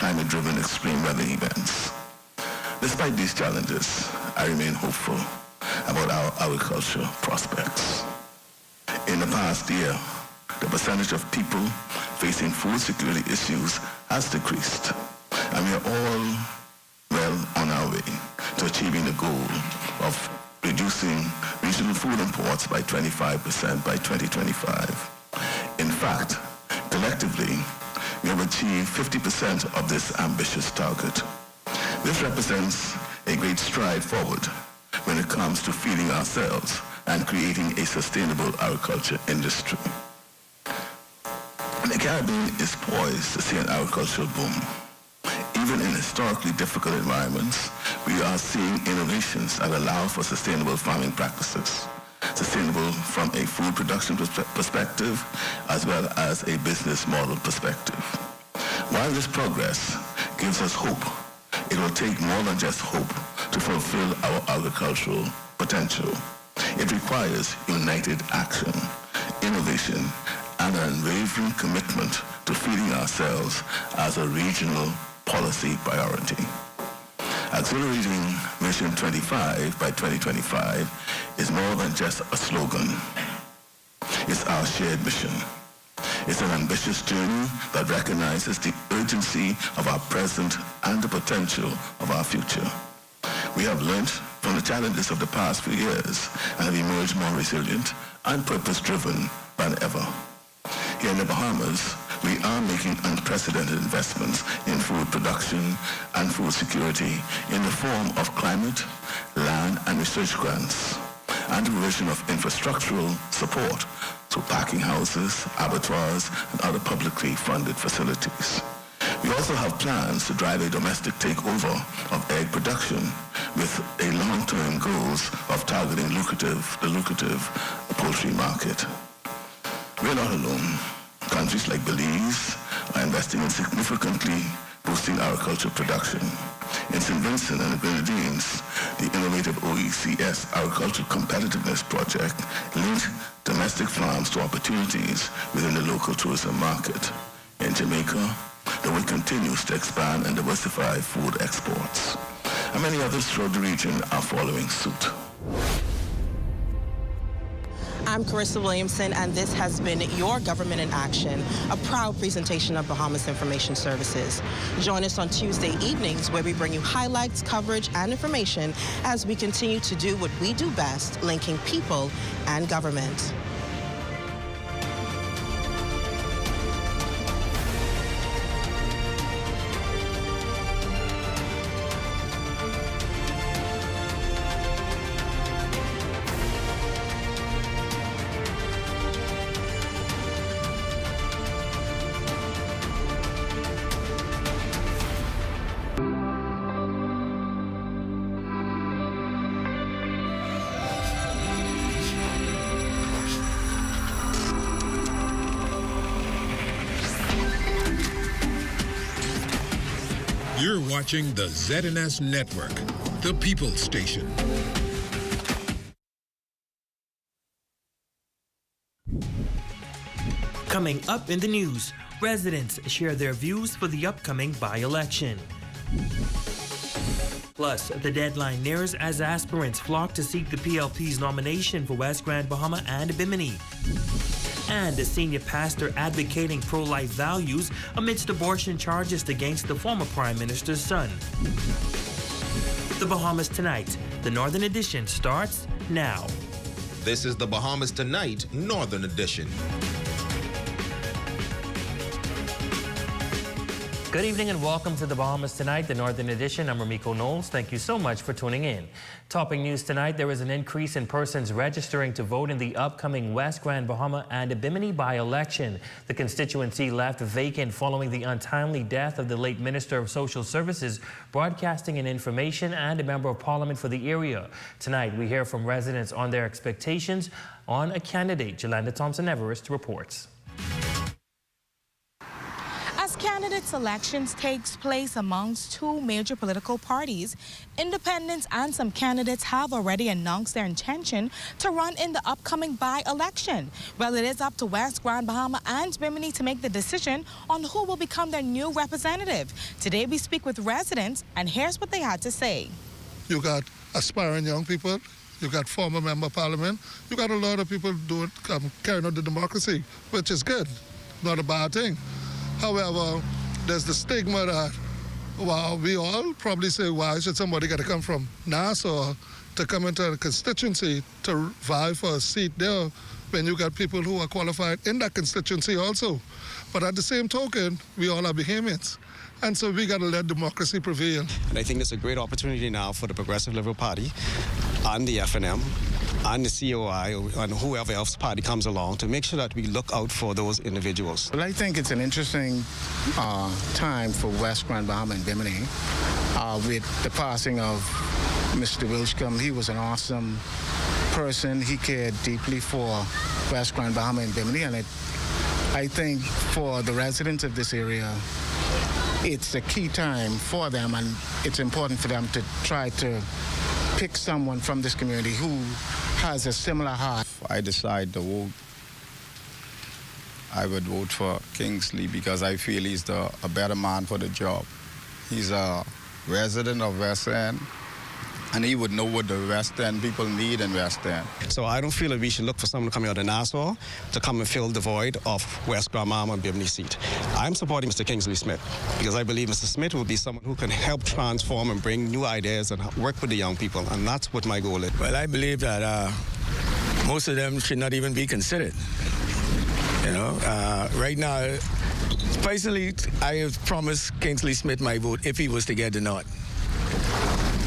climate-driven extreme weather events. Despite these challenges, I remain hopeful about our agriculture prospects. In the past year, the percentage of people facing food security issues has decreased, and we are all well on our way to achieving the goal of reducing regional food imports by 25% by 2025. In fact, collectively, we have achieved 50% of this ambitious target. This represents a great stride forward when it comes to feeding ourselves and creating a sustainable agriculture industry. The Caribbean is poised to see an agricultural boom. Even in historically difficult environments, we are seeing innovations that allow for sustainable farming practices, sustainable from a food production perspective as well as a business model perspective. While this progress gives us hope, it will take more than just hope to fulfill our agricultural potential. It requires united action, innovation, and an unwavering commitment to feeding ourselves as a regional policy priority. Accelerating Mission 25 by 2025 is more than just a slogan. It's our shared mission. It's an ambitious journey that recognizes the urgency of our present and the potential of our future. We have learned from the challenges of the past few years and have emerged more resilient and purpose-driven than ever. Here in the Bahamas, we are making unprecedented investments in food production and food security in the form of climate, land, and research grants, and the provision of infrastructural support through packing houses, abattoirs, and other publicly funded facilities. We also have plans to drive a domestic takeover of egg production with a long-term goals of targeting the lucrative poultry market. We're not alone. Countries like Belize are investing in significantly boosting agricultural production. In St. Vincent and the Grenadines, the innovative OECS Agricultural Competitiveness Project linked domestic farms to opportunities within the local tourism market. In Jamaica, the work continues to expand and diversify food exports. And many others throughout the region are following suit. I'm Carissa Williamson, and this has been Your Government in Action, a proud presentation of Bahamas Information Services. Join us on Tuesday evenings where we bring you highlights, coverage, and information as we continue to do what we do best, linking people and government. You're watching the ZNS Network, the People's Station. Coming up in the news, residents share their views for the upcoming by-election. Plus, the deadline nears as aspirants flock to seek the PLP's nomination for West Grand Bahama and Bimini. And a senior pastor advocating pro-life values amidst abortion charges against the former Prime Minister's son. The Bahamas Tonight, the Northern Edition starts now. This is the Bahamas Tonight, Northern Edition. Good evening and welcome to the Bahamas Tonight, the Northern Edition. I'm Ramiko Knowles. Thank you so much for tuning in. Topping news tonight, there is an increase in persons registering to vote in the upcoming West Grand Bahama and Bimini by-election. The constituency left vacant following the untimely death of the late Minister of Social Services, Broadcasting and Information, and a Member of Parliament for the area. Tonight, we hear from residents on their expectations on a candidate. Jolanda Thompson-Everest reports. candidate selections takes place amongst two major political parties. Independents and some candidates have already announced their intention to run in the upcoming by-election. Well, it is up to West Grand Bahama and Bimini to make the decision on who will become their new representative. Today we speak with residents, and here's what they had to say. You got aspiring young people, you got former member of parliament, you got a lot of people carrying out the democracy, which is good, not a bad thing. However, there's the stigma that, well, we all probably say, why should somebody got to come from Nassau to come into a constituency to vie for a seat there when you got people who are qualified in that constituency also. But at the same token, we all are Bahamians. And so we got to let democracy prevail. And I think it's a great opportunity now for the Progressive Liberal Party and the FNM and the COI and whoever else party comes along to make sure that we look out for those individuals. Well, I think it's an interesting time for West Grand Bahama and Bimini with the passing of Mr. Wilchcombe. He was an awesome person. He cared deeply for West Grand Bahama and Bimini, and I think for the residents of this area, it's a key time for them, and it's important for them to try to pick someone from this community who has a similar heart. If I decide to vote, I would vote for Kingsley because I feel he's a better man for the job. He's a resident of West End, and he would know what the West End people need in West End. So I don't feel that we should look for someone coming out of Nassau to come and fill the void of West Grand Bahama and Bimini seat. I'm supporting Mr. Kingsley Smith because I believe Mr. Smith will be someone who can help transform and bring new ideas and work with the young people, and that's what my goal is. Well, I believe that most of them should not even be considered. You know, right now, personally, I have promised Kingsley Smith my vote if he was to get the nod.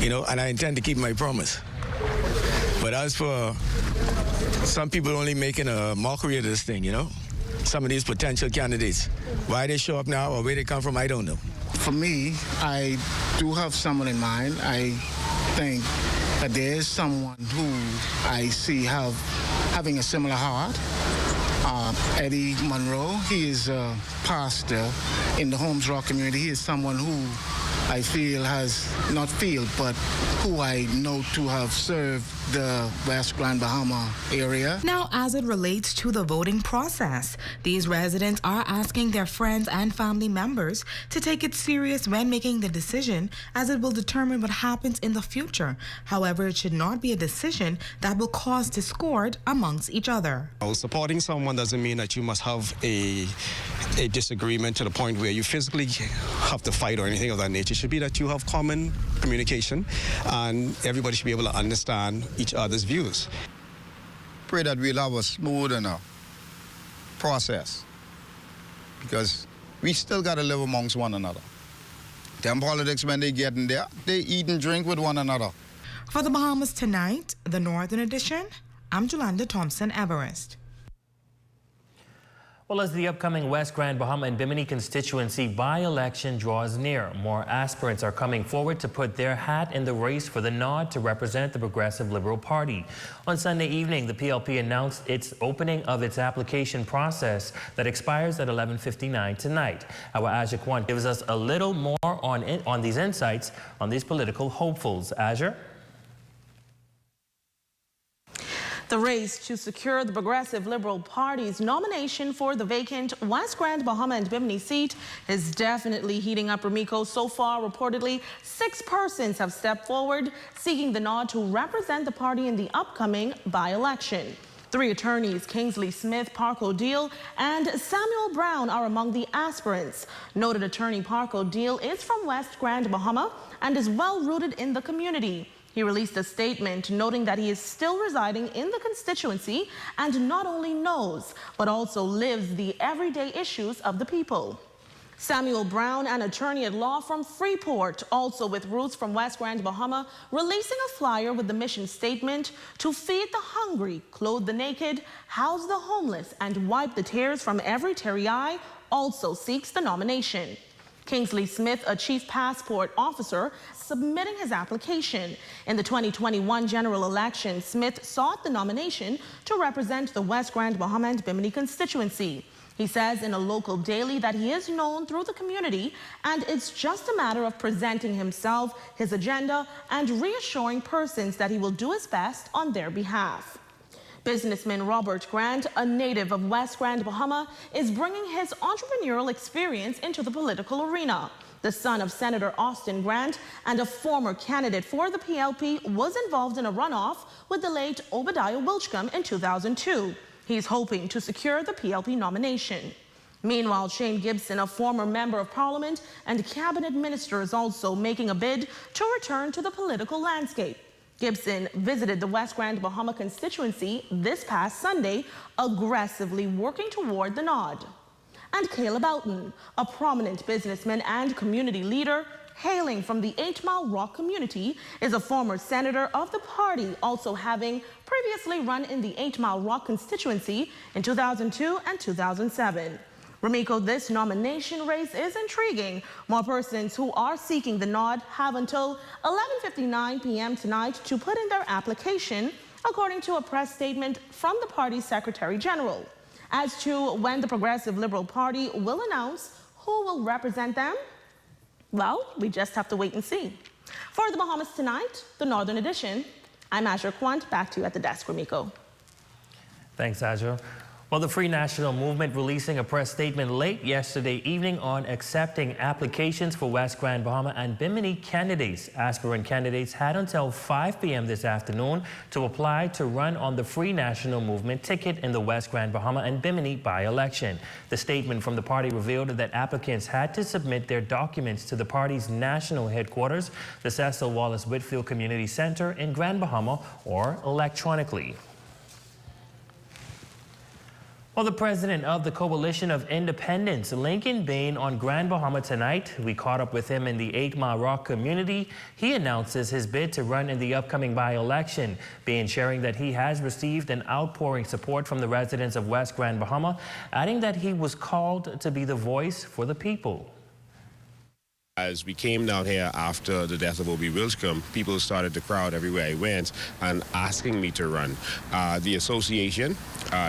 You know, and I intend to keep my promise. But as for some people only making a mockery of this thing, you know, some of these potential candidates, why they show up now or where they come from, I don't know. For me, I do have someone in mind. I think that there is someone who I see having a similar heart. Eddie Monroe, he is a pastor in the Holmes Rock community. He is someone who I feel but who I know to have served the West Grand Bahama area. Now, as it relates to the voting process, these residents are asking their friends and family members to take it serious when making the decision, as it will determine what happens in the future. However, it should not be a decision that will cause discord amongst each other. Supporting someone doesn't mean that you must have a disagreement to the point where you physically have to fight or anything of that nature. It should be that you have common communication and everybody should be able to understand each other's views. Pray that we'll have a smooth process because we still got to live amongst one another. Them politics, when they get in there, they eat and drink with one another. For the Bahamas Tonight, the Northern Edition, I'm Jolanda Thompson-Everest. Well, as the upcoming West Grand Bahama and Bimini constituency by-election draws near, more aspirants are coming forward to put their hat in the race for the nod to represent the Progressive Liberal Party. On Sunday evening, the PLP announced its opening of its application process that expires at 11:59 tonight. Our Azure Kwan gives us a little more on these insights on these political hopefuls. Azure? The race to secure the Progressive Liberal Party's nomination for the vacant West Grand Bahama and Bimini seat is definitely heating up, Ramiko. So far, reportedly, 6 persons have stepped forward seeking the nod to represent the party in the upcoming by-election. 3 attorneys, Kingsley Smith, Park O'Deal, and Samuel Brown, are among the aspirants. Noted attorney Park O'Deal is from West Grand Bahama and is well-rooted in the community. He released a statement noting that he is still residing in the constituency and not only knows, but also lives the everyday issues of the people. Samuel Brown, an attorney at law from Freeport, also with roots from West Grand Bahama, releasing a flyer with the mission statement to feed the hungry, clothe the naked, house the homeless, and wipe the tears from every teary eye, also seeks the nomination. Kingsley Smith, a chief passport officer, submitting his application. In the 2021 general election, Smith sought the nomination to represent the West Grand Bahama and Bimini constituency. He says in a local daily that he is known through the community and it's just a matter of presenting himself, his agenda, and reassuring persons that he will do his best on their behalf. Businessman Robert Grant, a native of West Grand Bahama, is bringing his entrepreneurial experience into the political arena. The son of Senator Austin Grant and a former candidate for the PLP was involved in a runoff with the late Obadiah Wilchcombe in 2002. He's hoping to secure the PLP nomination. Meanwhile, Shane Gibson, a former member of parliament and cabinet minister, is also making a bid to return to the political landscape. Gibson visited the West Grand Bahama constituency this past Sunday, aggressively working toward the nod. And Caleb Oughton, a prominent businessman and community leader hailing from the 8 Mile Rock community, is a former senator of the party, also having previously run in the 8 Mile Rock constituency in 2002 and 2007. Ramiko, this nomination race is intriguing. More persons who are seeking the nod have until 11:59 p.m. tonight to put in their application, according to a press statement from the party's Secretary General. As to when the Progressive Liberal Party will announce who will represent them, well, we just have to wait and see. For the Bahamas Tonight, the Northern Edition, I'm Azure Quant. Back to you at the desk, Ramiko. Thanks, Azure. Well, the Free National Movement releasing a press statement late yesterday evening on accepting applications for West Grand Bahama and Bimini candidates. Aspirant candidates had until 5 p.m. this afternoon to apply to run on the Free National Movement ticket in the West Grand Bahama and Bimini by-election. The statement from the party revealed that applicants had to submit their documents to the party's national headquarters, the Cecil Wallace Whitfield Community Center in Grand Bahama, or electronically. Well, the president of the Coalition of Independents, Lincoln Bain, on Grand Bahama tonight. We caught up with him in the 8 Mile Rock community. He announces his bid to run in the upcoming by-election. Bain sharing that he has received an outpouring support from the residents of West Grand Bahama, adding that he was called to be the voice for the people. As we came down here after the death of Obie Wilchcombe, people started to crowd everywhere I went and asking me to run. The association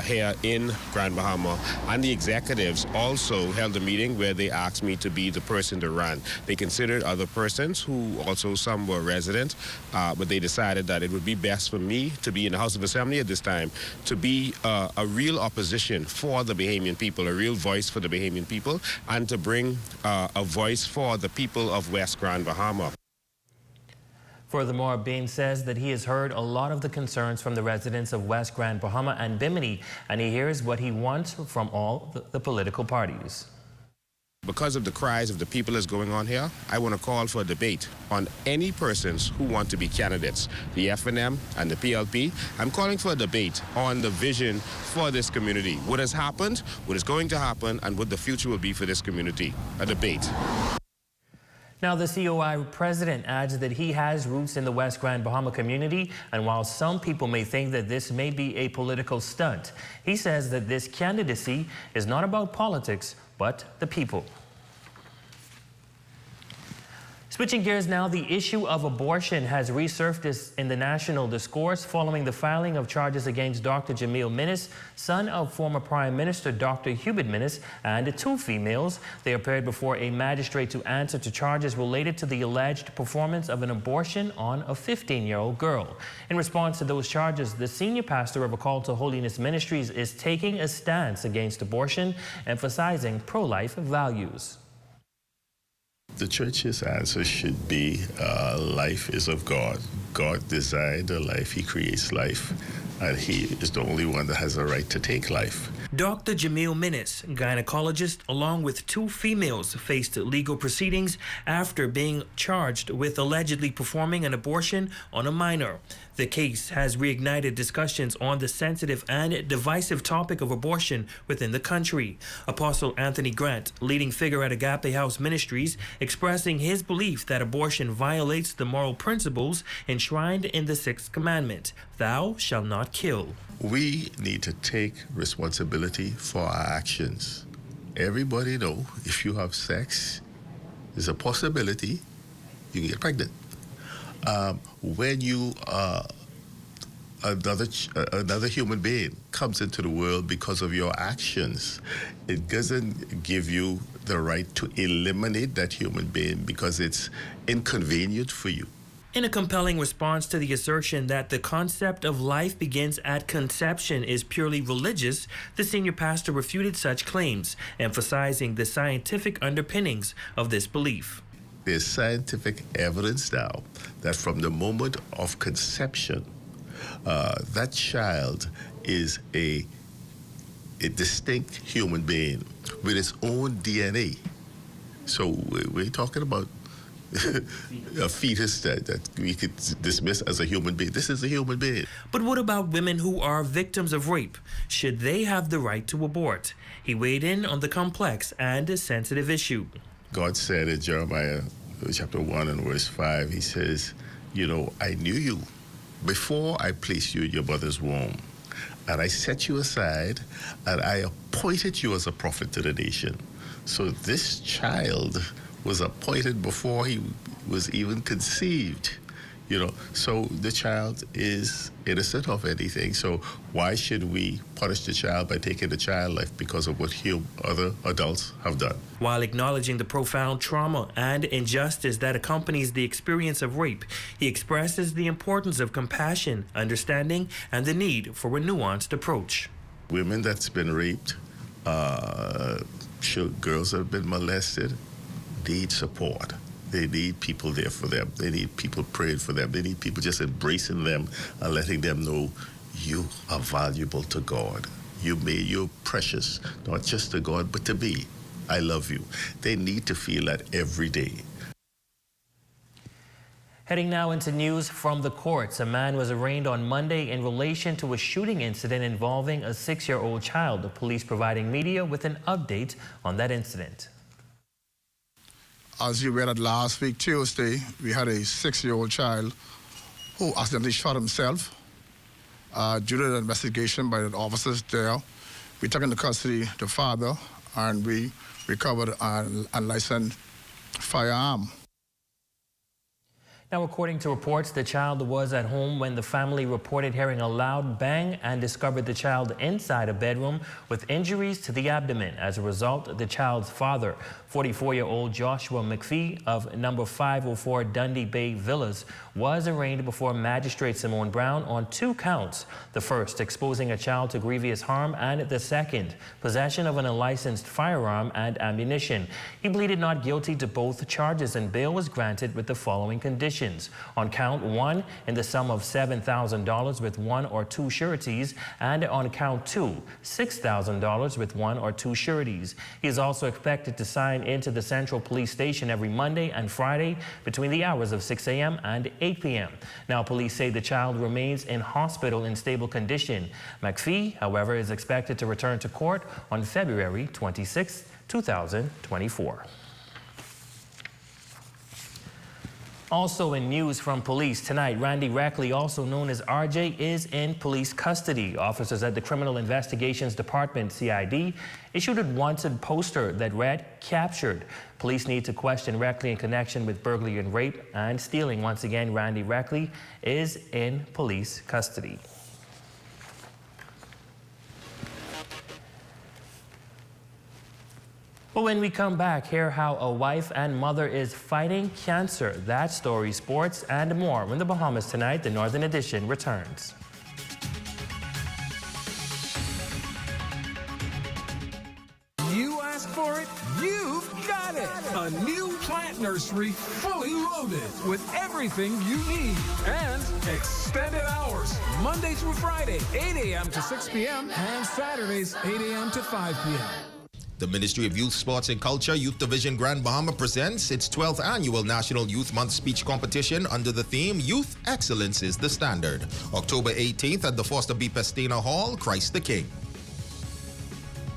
here in Grand Bahama and the executives also held a meeting where they asked me to be the person to run. They considered other persons who also some were resident, but they decided that it would be best for me to be in the House of Assembly at this time, to be a real opposition for the Bahamian people, a real voice for the Bahamian people, and to bring a voice for the people of West Grand Bahama. Furthermore, Bain says that he has heard a lot of the concerns from the residents of West Grand Bahama and Bimini, and he hears what he wants from all the political parties. Because of the cries of the people that's going on here, I want to call for a debate on any persons who want to be candidates, the FNM and the PLP. I'm calling for a debate on the vision for this community, what has happened, what is going to happen, and what the future will be for this community. A debate. Now, the COI president adds that he has roots in the West Grand Bahama community, and while some people may think that this may be a political stunt, he says that this candidacy is not about politics, but the people. Switching gears now, the issue of abortion has resurfaced in the national discourse following the filing of charges against Dr. Jamil Minnis, son of former Prime Minister Dr. Hubert Minnis, and 2 females. They appeared before a magistrate to answer to charges related to the alleged performance of an abortion on a 15-year-old girl. In response to those charges, the senior pastor of A Call to Holiness Ministries is taking a stance against abortion, emphasizing pro-life values. The church's answer should be life is of God. God designed a life, he creates life, and he is the only one that has a right to take life. Dr. Jamil Minnis, gynecologist, along with 2 females, faced legal proceedings after being charged with allegedly performing an abortion on a minor. The case has reignited discussions on the sensitive and divisive topic of abortion within the country. Apostle Anthony Grant, leading figure at Agape House Ministries, expressing his belief that abortion violates the moral principles enshrined in the 6th commandment, "Thou shalt not kill." We need to take responsibility for our actions. Everybody know if you have sex, there's a possibility you can get pregnant. When you another human being comes into the world because of your actions. It doesn't give you the right to eliminate that human being because it's inconvenient for you. In a compelling response to the assertion that the concept of life begins at conception is purely religious, the senior pastor refuted such claims, emphasizing the scientific underpinnings of this belief. There's scientific evidence now that from the moment of conception, that child is a distinct human being with its own DNA. So we're talking about a fetus that we could dismiss as a human being. This is a human being. But what about women who are victims of rape? Should they have the right to abort? He weighed in on the complex and sensitive issue. God said in Jeremiah chapter 1 and verse 5, he says, you know, I knew you before I placed you in your mother's womb, and I set you aside, and I appointed you as a prophet to the nation. So this child was appointed before he was even conceived, you know. So the child is innocent of anything. So why should we punish the child by taking the child life because of what other adults have done? While acknowledging the profound trauma and injustice that accompanies the experience of rape, he expresses the importance of compassion, understanding, and the need for a nuanced approach. Women that's been raped, girls that have been molested, need support. They need people there for them. They need people praying for them. They need people just embracing them and letting them know you are valuable to God. You're precious, not just to God, but to me. I love you. They need to feel that every day. Heading now into news from the courts. A man was arraigned on Monday in relation to a shooting incident involving a 6-year-old child. The police providing media with an update on that incident. As you read it last week, Tuesday, we had a 6-year-old child who accidentally shot himself. Due to the investigation by the officers there, we took into custody the father and we recovered an unlicensed firearm. Now, according to reports, the child was at home when the family reported hearing a loud bang and discovered the child inside a bedroom with injuries to the abdomen. As a result, the child's father, 44-year-old Joshua McPhee of number 504 Dundee Bay Villas, was arraigned before Magistrate Simone Brown on 2 counts. The first, exposing a child to grievous harm, and the second, possession of an unlicensed firearm and ammunition. He pleaded not guilty to both charges, and bail was granted with the following conditions. On count 1, in the sum of $7,000 with 1 or 2 sureties, and on count 2, $6,000 with 1 or 2 sureties. He is also expected to sign into the Central Police Station every Monday and Friday between the hours of 6 a.m. and 8 p.m. Now, police say the child remains in hospital in stable condition. McPhee, however, is expected to return to court on February 26, 2024. Also in news from police tonight, Randy Rackley, also known as RJ, is in police custody. Officers at the Criminal Investigations Department, CID, issued a wanted poster that read, "Captured." Police need to question Rackley in connection with burglary and rape and stealing. Once again, Randy Rackley is in police custody. But when we come back, hear how a wife and mother is fighting cancer. That story, sports, and more when the Bahamas Tonight, the Northern Edition, returns. You asked for it, you've got it. A new plant nursery, fully loaded with everything you need. And extended hours, Monday through Friday, 8 a.m. to 6 p.m. and Saturdays, 8 a.m. to 5 p.m. The Ministry of Youth, Sports and Culture Youth Division Grand Bahama presents its 12th annual National Youth Month speech competition under the theme Youth Excellence is the Standard. October 18th at the Foster B. Pestina Hall, Christ the King.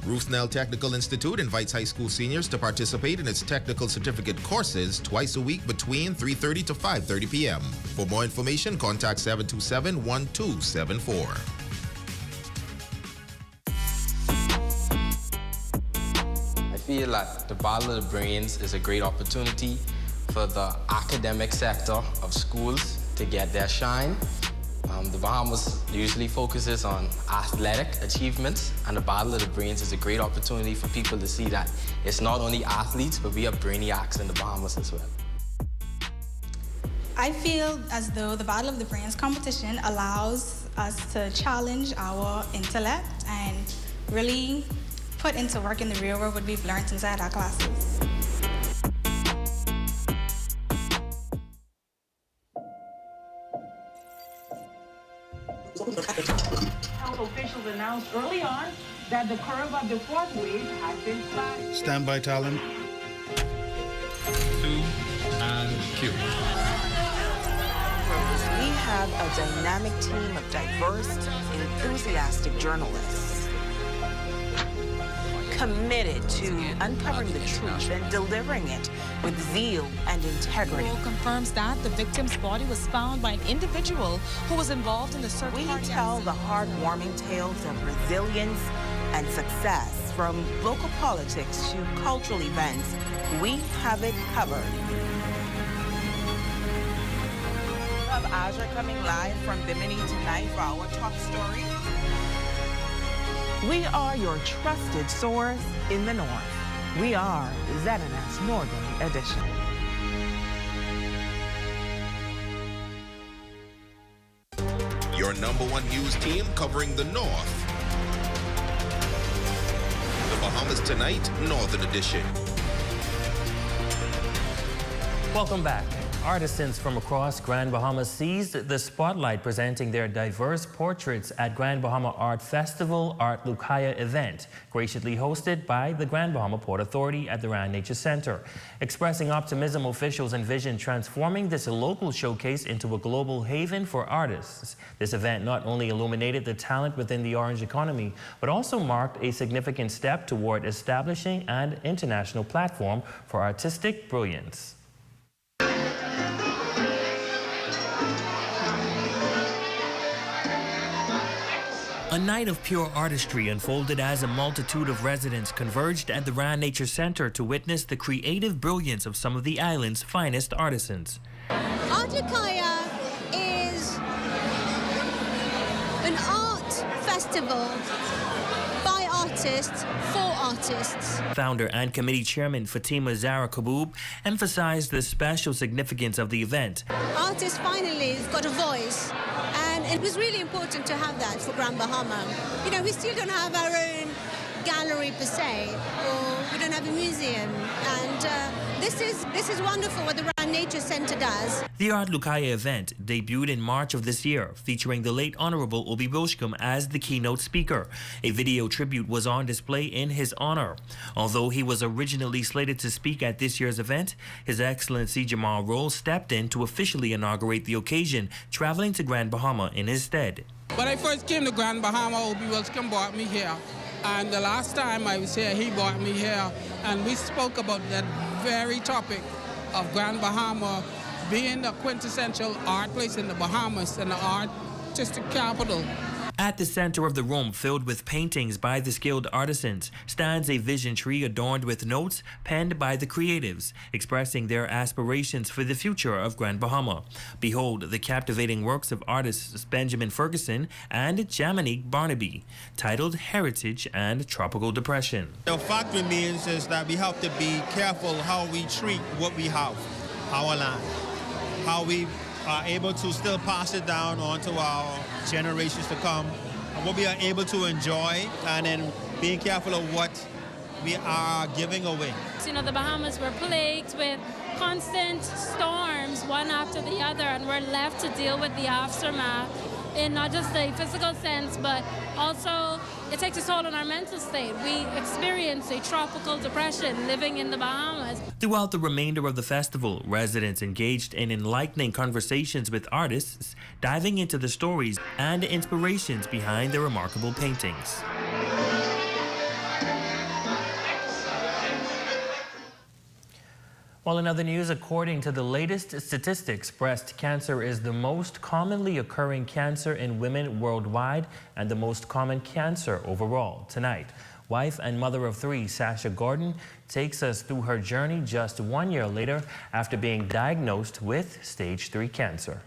Ruth Nell Technical Institute invites high school seniors to participate in its technical certificate courses twice a week between 3:30 to 5:30 p.m. For more information, contact 727-1274. I feel that the Battle of the Brains is a great opportunity for the academic sector of schools to get their shine. The Bahamas usually focuses on athletic achievements, and the Battle of the Brains is a great opportunity for people to see that it's not only athletes, but we have brainiacs in the Bahamas as well. I feel as though the Battle of the Brains competition allows us to challenge our intellect and really put into work in the real world what we've learned inside our classes. Health officials announced early on that the curve of the fourth wave had been flat. Stand by, talent. 2 and cue. We have a dynamic team of diverse, enthusiastic journalists committed to uncovering the truth and delivering it with zeal and integrity. Interpol confirms that the victim's body was found by an individual who was involved in the search. We tell the heartwarming tales of resilience and success, from local politics to cultural events. We have it covered. We have Aja coming live from Bimini tonight for our top story. We are your trusted source in the North. We are ZNS Northern Edition. Your #1 news team covering the North. The Bahamas Tonight, Northern Edition. Welcome back. Artisans from across Grand Bahama seized the spotlight presenting their diverse portraits at Grand Bahama Art Festival Art Lukaya event, graciously hosted by the Grand Bahama Port Authority at the Rand Nature Center. Expressing optimism, officials envision transforming this local showcase into a global haven for artists. This event not only illuminated the talent within the orange economy, but also marked a significant step toward establishing an international platform for artistic brilliance. A night of pure artistry unfolded as a multitude of residents converged at the Rand Nature Center to witness the creative brilliance of some of the island's finest artisans. Art Lukaya is an art festival by artists for artists. Founder and committee chairman Fatima Zara Kaboub emphasized the special significance of the event. Artists finally got a voice. And it was really important to have that for Grand Bahama. You know, we still don't have our own gallery per se, or we don't have a museum. And this is wonderful what the Rand Nature Center does. The Art Lukaya event debuted in March of this year, featuring the late Honorable Obi Wilshcombe as the keynote speaker. A video tribute was on display in his honor. Although he was originally slated to speak at this year's event, His Excellency Jamal Roll stepped in to officially inaugurate the occasion, traveling to Grand Bahama in his stead. When I first came to Grand Bahama, Obi Wilshcombe brought me here. And the last time I was here, he brought me here. And we spoke about that very topic of Grand Bahama being the quintessential art place in the Bahamas and the artistic capital. At the center of the room, filled with paintings by the skilled artisans, stands a vision tree adorned with notes penned by the creatives, expressing their aspirations for the future of Grand Bahama. Behold the captivating works of artists Benjamin Ferguson and Jamanique Barnaby, titled Heritage and Tropical Depression. The fact remains is that we have to be careful how we treat what we have, our land, how we are able to still pass it down onto our generations to come, and what we are able to enjoy, and then being careful of what we are giving away. You know, the Bahamas were plagued with constant storms, one after the other, and we're left to deal with the aftermath in not just a physical sense, but also it takes a toll on our mental state. We experience a tropical depression living in the Bahamas. Throughout the remainder of the festival, residents engaged in enlightening conversations with artists, diving into the stories and inspirations behind their remarkable paintings. Well, in other news, according to the latest statistics, breast cancer is the most commonly occurring cancer in women worldwide and the most common cancer overall. Tonight, wife and mother of 3, Sasha Gordon, takes us through her journey just 1 year later after being diagnosed with stage 3 cancer.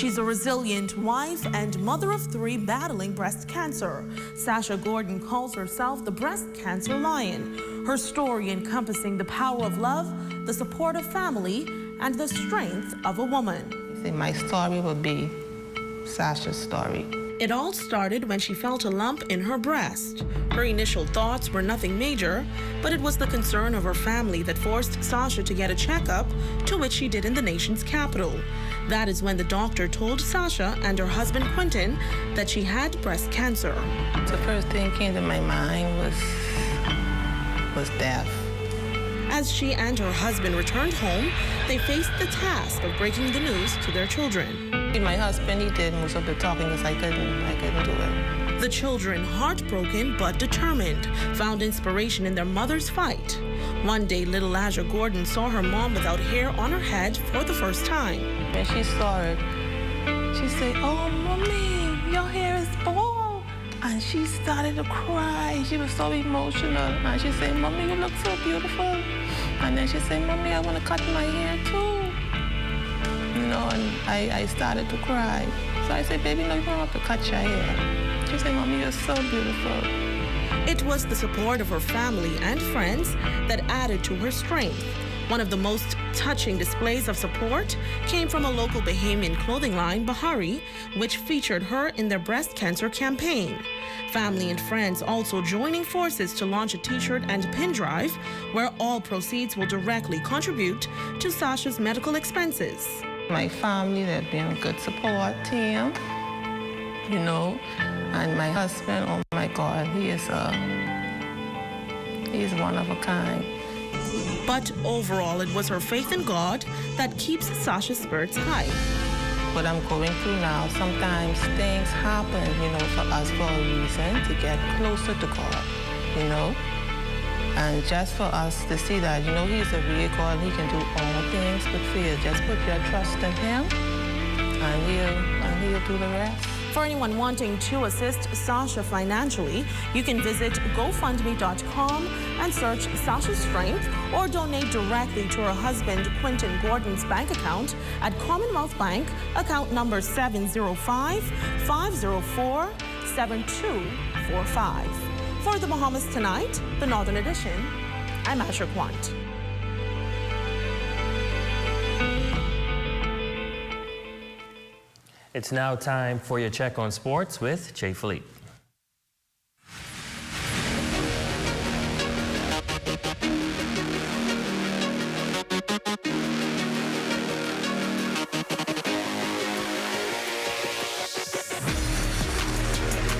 She's a resilient wife and mother of 3 battling breast cancer. Sasha Gordon calls herself the breast cancer lion. Her story encompassing the power of love, the support of family, and the strength of a woman. My story will be Sasha's story. It all started when she felt a lump in her breast. Her initial thoughts were nothing major, but it was the concern of her family that forced Sasha to get a checkup, to which she did in the nation's capital. That is when the doctor told Sasha and her husband Quentin that she had breast cancer. The first thing came to my mind was death. As she and her husband returned home, they faced the task of breaking the news to their children. My husband, he did most of the talking because I couldn't do it. The children, heartbroken but determined, found inspiration in their mother's fight. One day, little Aja Gordon saw her mom without hair on her head for the first time. When she saw it, she said, "Oh, Mommy, your hair is bald." And she started to cry. She was so emotional. And she said, "Mommy, you look so beautiful." And then she said, "Mommy, I want to cut my hair too." You know, and I started to cry. So I said, "Baby, no, you don't have to cut your hair." She said, "Mommy, you're so beautiful." It was the support of her family and friends that added to her strength. One of the most touching displays of support came from a local Bahamian clothing line, Bahari, which featured her in their breast cancer campaign. Family and friends also joining forces to launch a t-shirt and pin drive where all proceeds will directly contribute to Sasha's medical expenses. My family, they've been a good support team, you know, and my husband, oh my God, he's one of a kind. But overall, it was her faith in God that keeps Sasha's spirits high. What I'm going through now, sometimes things happen, you know, for us for a reason, to get closer to God, you know? And just for us to see that, you know, He's a real God, He can do all things but fear. Just put your trust in Him, and He'll do the rest. For anyone wanting to assist Sasha financially, you can visit GoFundMe.com and search Sasha's Strength, or donate directly to her husband Quentin Gordon's bank account at Commonwealth Bank, account number 705-504-7245. For the Bahamas Tonight, the Northern Edition, I'm Asher Quant. It's now time for your check on sports with Jay Philippe.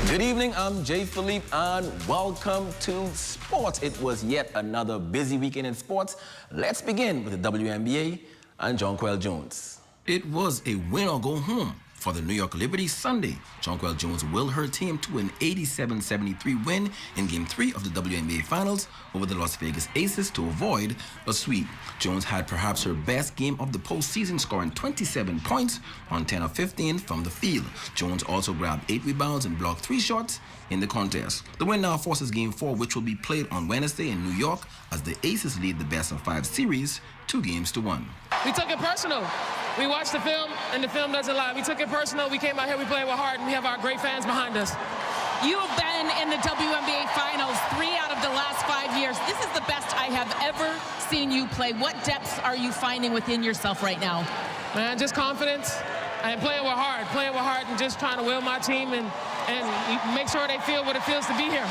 Good evening, I'm Jay Philippe, and welcome to sports. It was yet another busy weekend in sports. Let's begin with the WNBA and Jonquel Jones. It was a win or go home for the New York Liberty Sunday. Jonquel Jones willed her team to an 87-73 win in Game 3 of the WNBA Finals over the Las Vegas Aces to avoid a sweep. Jones had perhaps her best game of the postseason, scoring 27 points on 10 of 15 from the field. Jones also grabbed 8 rebounds and blocked 3 shots in the contest. The win now forces Game 4, which will be played on Wednesday in New York, as the Aces lead the best-of-5 series 2-1. We took it personal. We watched the film, and the film doesn't lie. We took it personal. We came out here, we played with heart, and we have our great fans behind us. You have been in the WNBA Finals 3 out of the last 5 years. This is the best I have ever seen you play. What depths are you finding within yourself right now? Man, just confidence and playing with heart and just trying to will my team and make sure they feel what it feels to be here.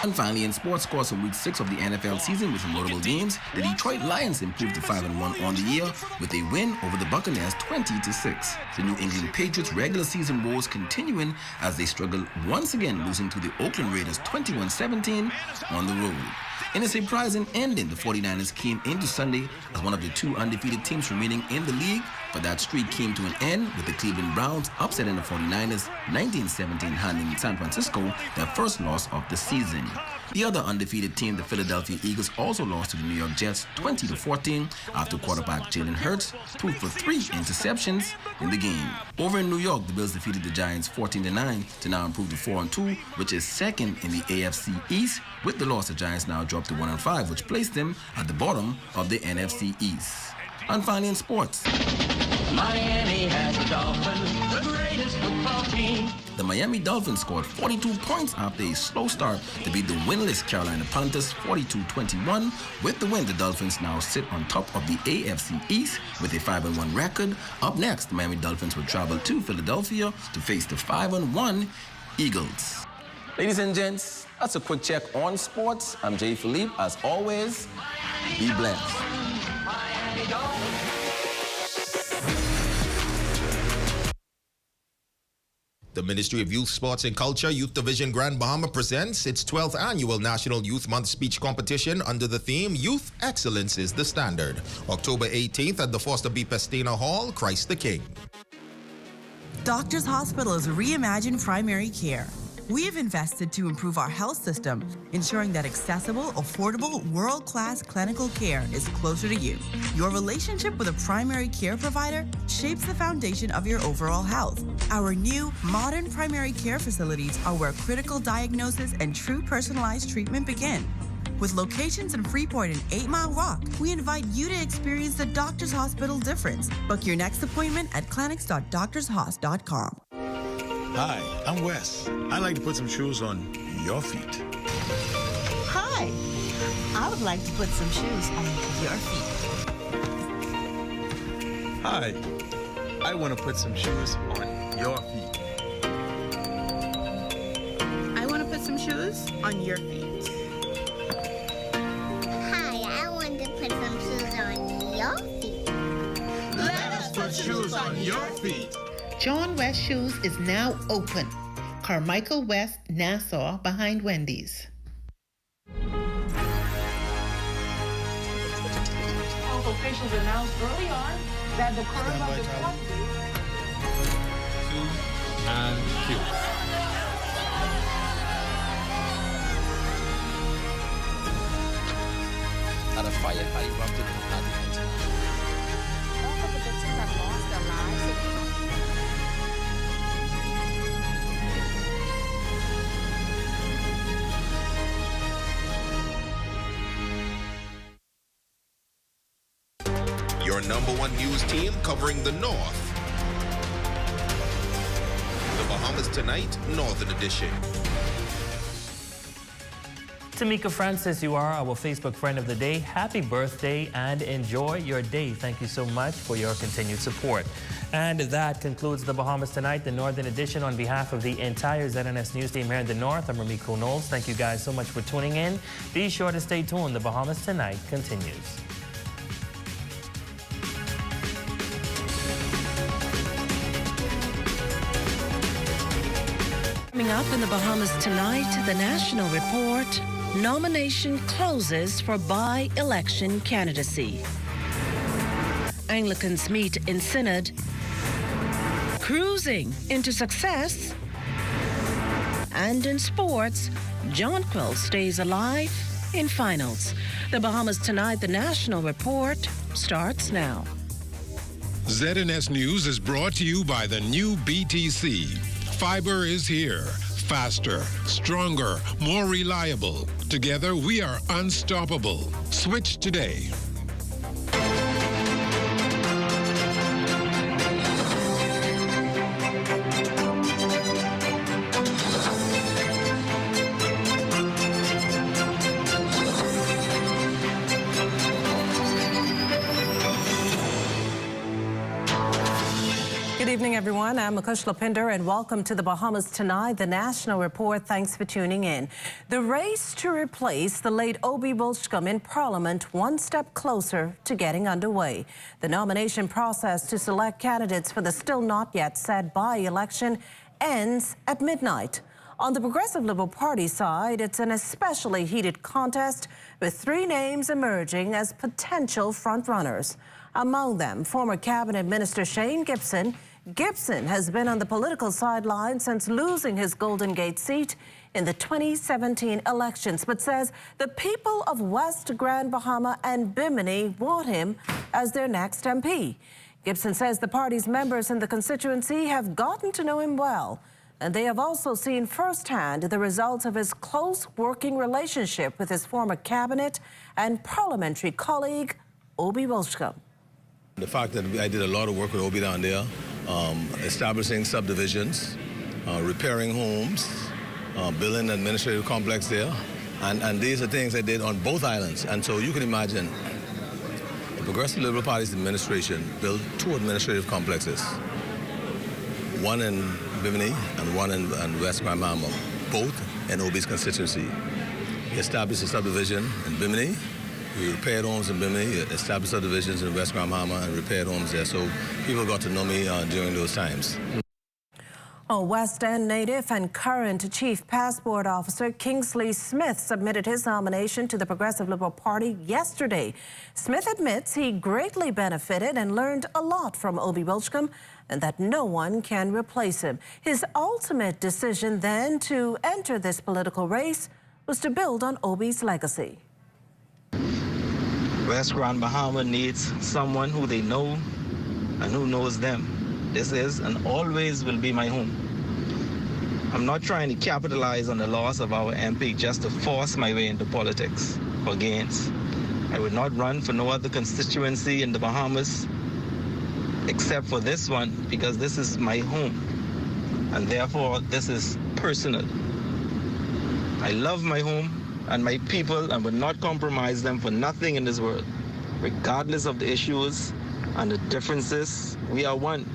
And finally, in sports scores from Week 6 of the NFL season with some notable games, the Detroit Lions improved to 5-1 on the year with a win over the Buccaneers 20-6. The New England Patriots' regular season woes continuing as they struggle once again, losing to the Oakland Raiders 21-17 on the road. In a surprising ending, the 49ers came into Sunday as one of the 2 undefeated teams remaining in the league, but that streak came to an end with the Cleveland Browns upsetting the 49ers 19-17, handing San Francisco their first loss of the season. The other undefeated team, the Philadelphia Eagles, also lost to the New York Jets 20-14 after quarterback Jalen Hurts threw for 3 interceptions in the game. Over in New York, the Bills defeated the Giants 14-9 to now improve to 4-2, which is second in the AFC East. With the loss, the Giants now dropped to 1-5, which placed them at the bottom of the NFC East. And finally in sports. Miami has the Dolphins, the the Miami Dolphins scored 42 points after a slow start to beat the winless Carolina Panthers 42-21. With the win, the Dolphins now sit on top of the AFC East with a 5-1 record. Up next, the Miami Dolphins will travel to Philadelphia to face the 5-1 Eagles. Ladies and gents, that's a quick check on sports. I'm Jay Philippe. As always, be blessed. The Ministry of Youth, Sports and Culture Youth Division Grand Bahama presents its 12th annual National Youth Month speech competition under the theme Youth Excellence is the Standard. October 18th at the Foster B. Pestina Hall, Christ the King. Doctors Hospitals reimagine primary care. We have invested to improve our health system, ensuring that accessible, affordable, world-class clinical care is closer to you. Your relationship with a primary care provider shapes the foundation of your overall health. Our new, modern primary care facilities are where critical diagnosis and true personalized treatment begin. With locations in Freeport and 8 Mile Rock, we invite you to experience the Doctors Hospital difference. Book your next appointment at clinics.doctorshos.com. Hi, I'm Wes. I like to put some shoes on your feet. Hi, I would like to put some shoes on your feet. Hi, I want to put some shoes on your feet. I want to put some shoes on your feet. Hi, I want to put some shoes on your feet. Let us put shoes on your feet. John West Shoes is now open. Carmichael West, Nassau, behind Wendy's. Health officials announced early on that the curve of the fourth wave. And cue. At a fire had erupted in Anglican. All of the victims have lost their lives. Your #1 news team covering the North. The Bahamas Tonight, Northern Edition. Tamika Francis, you are our Facebook friend of the day. Happy birthday and enjoy your day. Thank you so much for your continued support. And that concludes the Bahamas Tonight, the Northern Edition. On behalf of the entire ZNS News team here in the North, I'm Ramiko Knowles. Thank you guys so much for tuning in. Be sure to stay tuned. The Bahamas Tonight continues. Coming up in the Bahamas Tonight, the National Report, nomination closes for by-election candidacy. Anglicans meet in Synod, cruising into success, and in sports, Jonquil stays alive in finals. The Bahamas Tonight, the National Report, starts now. ZNS News is brought to you by the new BTC. Fiber is here. Faster, stronger, more reliable. Together, we are unstoppable. Switch today. Good evening, everyone. I'm Makush Lapinder, and welcome to the Bahamas Tonight, the National Report. Thanks for tuning in. The race to replace the late Obi Wilchcombe in Parliament one step closer to getting underway. The nomination process to select candidates for the still not yet set by-election ends at midnight. On the Progressive Liberal Party side, it's an especially heated contest with 3 names emerging as potential frontrunners. Among them, former Cabinet Minister Shane Gibson. Gibson has been on the political sideline since losing his Golden Gate seat in the 2017 elections, but says the people of West Grand Bahama and Bimini want him as their next MP. Gibson says the party's members in the constituency have gotten to know him well, and they have also seen firsthand the results of his close working relationship with his former cabinet and parliamentary colleague, Obi Wilchcombe. The fact that I did a lot of work with Obi down there, establishing subdivisions, repairing homes, building an administrative complex there. And these are things I did on both islands. And so you can imagine the Progressive Liberal Party's administration built 2 administrative complexes, one in Bimini and one in West Grand Bahama, both in OB's constituency. He established a subdivision in Bimini. We repaired homes in Bimini, established subdivisions in West Grand Bahama, and repaired homes there. So people got to know me during those times. West End native and current Chief Passport Officer Kingsley Smith submitted his nomination to the Progressive Liberal Party yesterday. Smith admits he greatly benefited and learned a lot from Obi Wilchcombe and that no one can replace him. His ultimate decision then to enter this political race was to build on Obi's legacy. West Grand Bahama needs someone who they know and who knows them. This is and always will be my home. I'm not trying to capitalize on the loss of our MP just to force my way into politics for gains. I would not run for no other constituency in the Bahamas except for this one because this is my home and therefore this is personal. I love my home and my people and would not compromise them for nothing in this world. Regardless of the issues and the differences, we are one.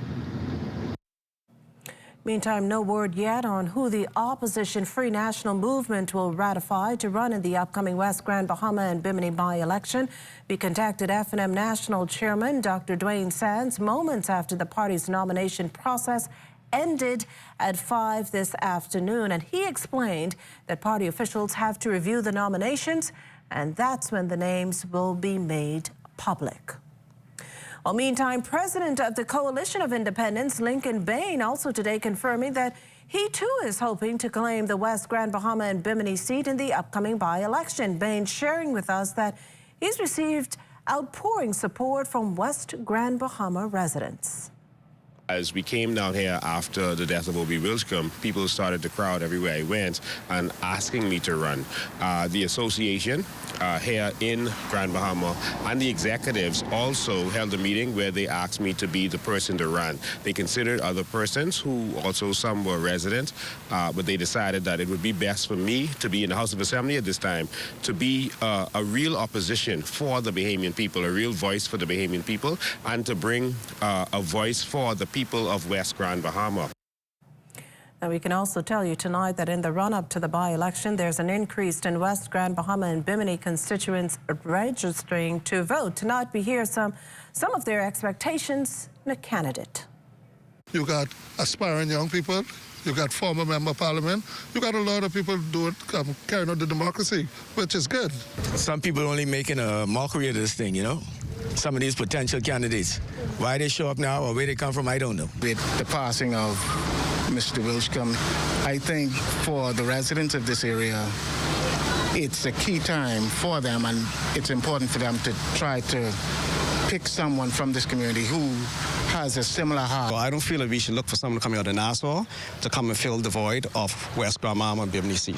Meantime, no word yet on who the opposition Free National Movement will ratify to run in the upcoming West Grand Bahama and Bimini by-election. We contacted F&M National Chairman Dr. Dwayne Sands moments after the party's nomination process ended at 5 this afternoon, and he explained that party officials have to review the nominations, and that's when the names will be made public. Well, meantime, President of the Coalition of Independents, Lincoln Bain, also today confirming that he too is hoping to claim the West Grand Bahama and Bimini seat in the upcoming by-election. Bain sharing with us that he's received outpouring support from West Grand Bahama residents. As we came down here after the death of Obi Wilchcombe, people started to crowd everywhere I went and asking me to run. The association here in Grand Bahama and the executives also held a meeting where they asked me to be the person to run. They considered other persons who also some were residents, but they decided that it would be best for me to be in the House of Assembly at this time, to be a real opposition for the Bahamian people, a real voice for the Bahamian people, and to bring a voice for the people of West Grand Bahama. Now, we can also tell you tonight that in the run-up to the by-election, there's an increase in West Grand Bahama and Bimini constituents registering to vote. Tonight, we hear some of their expectations in a candidate. You got aspiring young people, you got former member of parliament, you got a lot of people carrying out the democracy, which is good. Some people only making a mockery of this thing, you know? Some of these potential candidates. Why they show up now or where they come from, I don't know. With the passing of Mr. Wilchcombe, I think for the residents of this area, it's a key time for them, and it's important for them to try to pick someone from this community who has a similar heart. Well, I don't feel that we should look for someone coming out of Nassau to come and fill the void of West Grand Bahama and Bimini seat.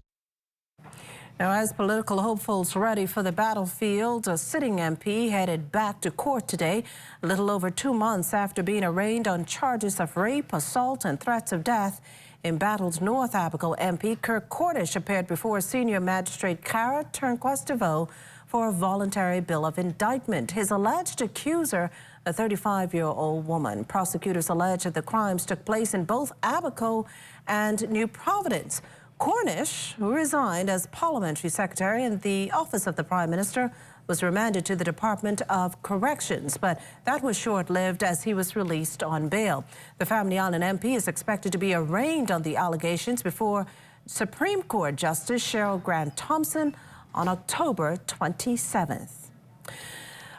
Now, as political hopefuls ready for the battlefield, a sitting MP headed back to court today, a little over 2 months after being arraigned on charges of rape, assault, and threats of death. Embattled North Abaco MP Kirk Cornish appeared before senior magistrate Cara Turnquest DeVoe for a voluntary bill of indictment. His alleged accuser, a 35-year-old woman. Prosecutors allege that the crimes took place in both Abaco and New Providence. Cornish, who resigned as parliamentary secretary in the office of the Prime Minister, was remanded to the Department of Corrections, but that was short-lived as he was released on bail. The Family Island MP is expected to be arraigned on the allegations before Supreme Court Justice Cheryl Grant Thompson on October 27th.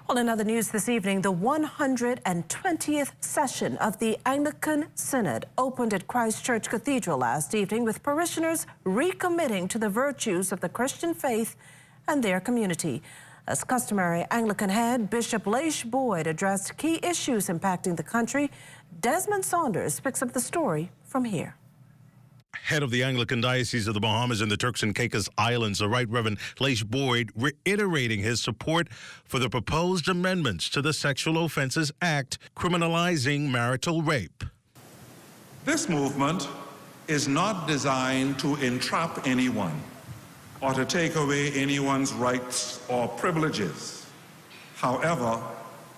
Well, in other news this evening, the 120th session of the Anglican Synod opened at Christ Church Cathedral last evening with parishioners recommitting to the virtues of the Christian faith and their community. As customary, Anglican head Bishop Leish Boyd addressed key issues impacting the country. Desmond Saunders picks up the story from here. Head of the Anglican Diocese of the Bahamas and the Turks and Caicos Islands, the Right Reverend Leish Boyd, reiterating his support for the proposed amendments to the Sexual Offences Act criminalizing marital rape. This movement is not designed to entrap anyone or to take away anyone's rights or privileges. However,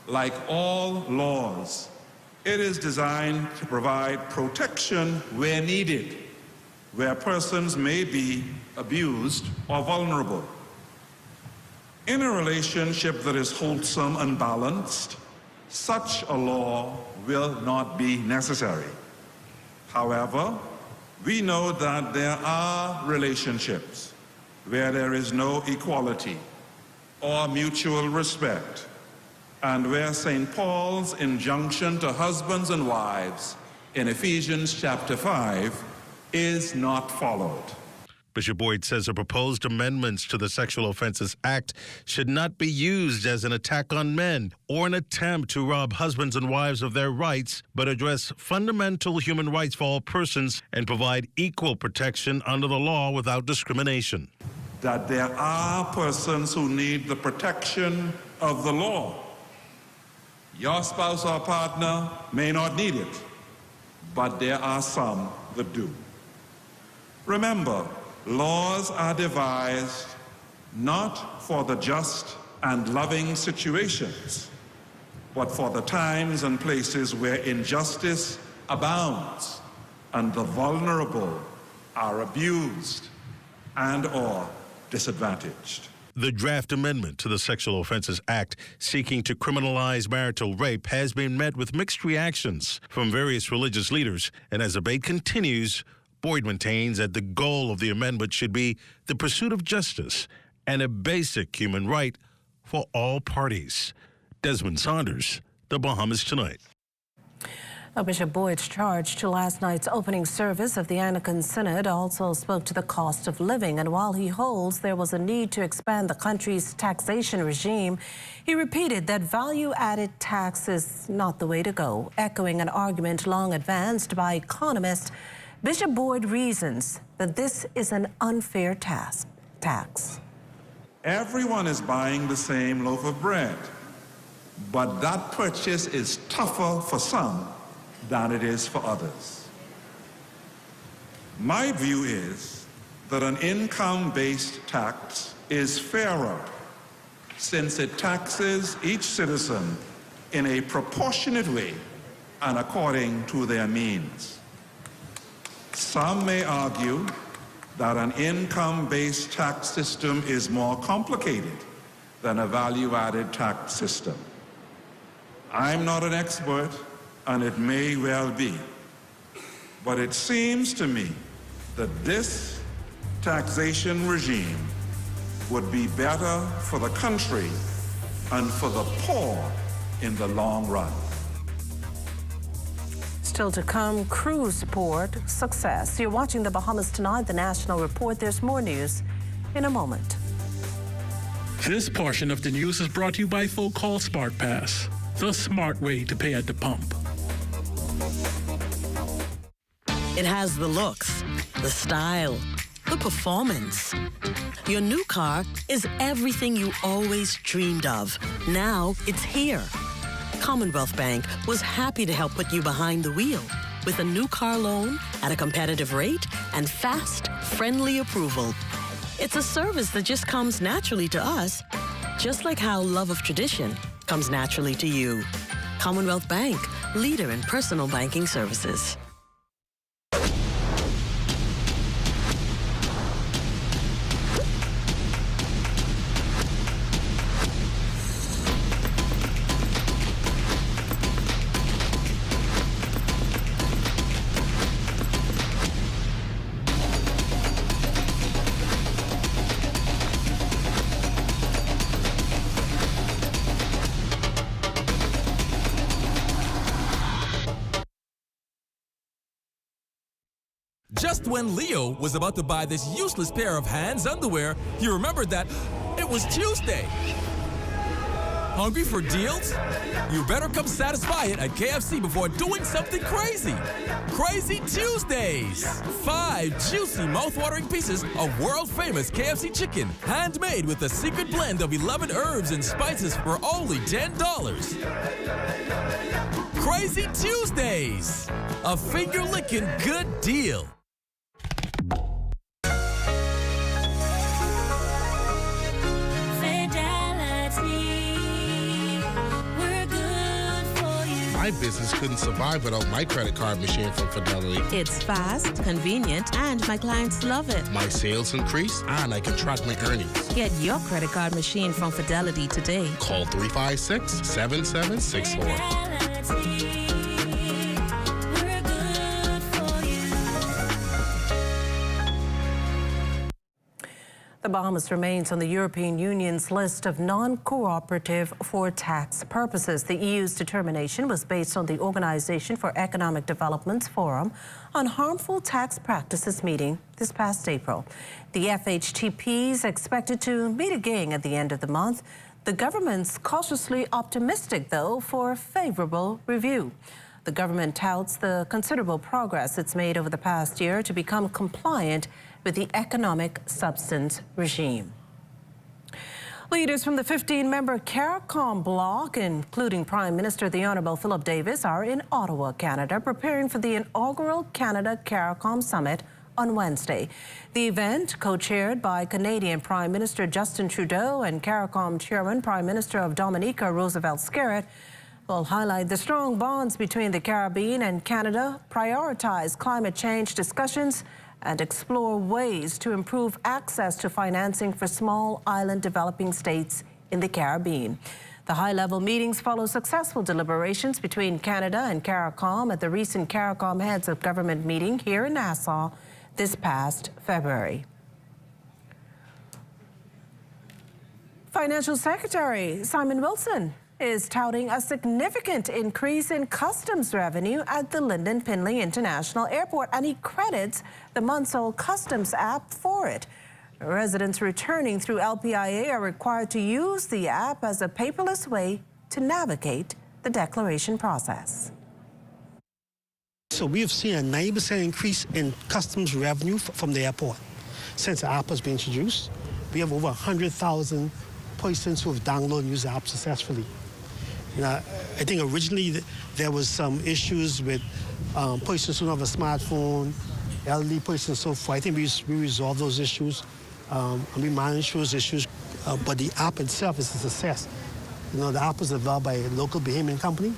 like all laws, it is designed to provide protection where needed, where persons may be abused or vulnerable. In a relationship that is wholesome and balanced, such a law will not be necessary. However, we know that there are relationships where there is no equality or mutual respect, and where St. Paul's injunction to husbands and wives in Ephesians chapter 5 is not followed. Bishop Boyd says the proposed amendments to the Sexual Offences Act should not be used as an attack on men or an attempt to rob husbands and wives of their rights, but address fundamental human rights for all persons and provide equal protection under the law without discrimination. That there are persons who need the protection of the law. Your spouse or partner may not need it, but there are some that do. Remember, laws are devised not for the just and loving situations, but for the times and places where injustice abounds and the vulnerable are abused and or disadvantaged. The draft amendment to the Sexual Offences Act seeking to criminalize marital rape has been met with mixed reactions from various religious leaders, and as the debate continues, Boyd maintains that the goal of the amendment should be the pursuit of justice and a basic human right for all parties. Desmond Saunders, The Bahamas Tonight. Bishop Boyd's charge to last night's opening service of the Anglican Synod also spoke to the cost of living, and while he holds there was a need to expand the country's taxation regime, he repeated that value-added tax is not the way to go. Echoing an argument long advanced by economists, Bishop Boyd reasons that this is an unfair tax. Everyone is buying the same loaf of bread, but that purchase is tougher for some than it is for others. My view is that an income-based tax is fairer since it taxes each citizen in a proportionate way and according to their means. Some may argue that an income-based tax system is more complicated than a value-added tax system. I'm not an expert, and it may well be. But it seems to me that this taxation regime would be better for the country and for the poor in the long run. Still to come, cruise support success. You're watching The Bahamas Tonight, the National Report. There's more news in a moment. This portion of the news is brought to you by Full Call Smart Pass, the smart way to pay at the pump. It has the looks, the style, the performance. Your new car is everything you always dreamed of. Now it's here. Commonwealth Bank was happy to help put you behind the wheel with a new car loan at a competitive rate and fast, friendly approval. It's a service that just comes naturally to us, just like how love of tradition comes naturally to you. Commonwealth Bank, leader in personal banking services. Just when Leo was about to buy this useless pair of Hands underwear, he remembered that it was Tuesday. Hungry for deals? You better come satisfy it at KFC before doing something crazy. Crazy Tuesdays! 5 juicy, mouth-watering pieces of world-famous KFC chicken, handmade with a secret blend of 11 herbs and spices for only $10. Crazy Tuesdays! A finger-licking good deal. My business couldn't survive without my credit card machine from Fidelity. It's fast, convenient, and my clients love it. My sales increase, and I can track my earnings. Get your credit card machine from Fidelity today. Call 356-7764. The Bahamas remains on the European Union's list of non-cooperative for tax purposes. The EU's determination was based on the Organization for Economic Development's Forum on Harmful Tax Practices meeting this past April. The FHTP is expected to meet again at the end of the month. The government's cautiously optimistic, though, for a favorable review. The government touts the considerable progress it's made over the past year to become compliant with the economic substance regime. Leaders from the 15-member CARICOM bloc, including Prime Minister the Honourable Philip Davis, are in Ottawa, Canada, preparing for the inaugural Canada CARICOM Summit on Wednesday. The event, co-chaired by Canadian Prime Minister Justin Trudeau and CARICOM Chairman Prime Minister of Dominica Roosevelt Skerritt, will highlight the strong bonds between the Caribbean and Canada, prioritize climate change discussions, and explore ways to improve access to financing for small island developing states in the Caribbean. The high-level meetings follow successful deliberations between Canada and CARICOM at the recent CARICOM Heads of Government meeting here in Nassau this past February. Financial Secretary Simon Wilson is touting a significant increase in customs revenue at the Lynden Pinley International Airport, and he credits the Munsell Customs app for it. Residents returning through LPIA are required to use the app as a paperless way to navigate the declaration process. So we have seen a 90% increase in customs revenue from the airport since the app has been introduced. We have over 100,000 persons who have downloaded and used the app successfully. You know, I think originally there was some issues with persons who don't have a smartphone, elderly persons and so forth. I think we resolved those issues and we managed those issues, but the app itself is a success. You know, the app was developed by a local Bahamian company.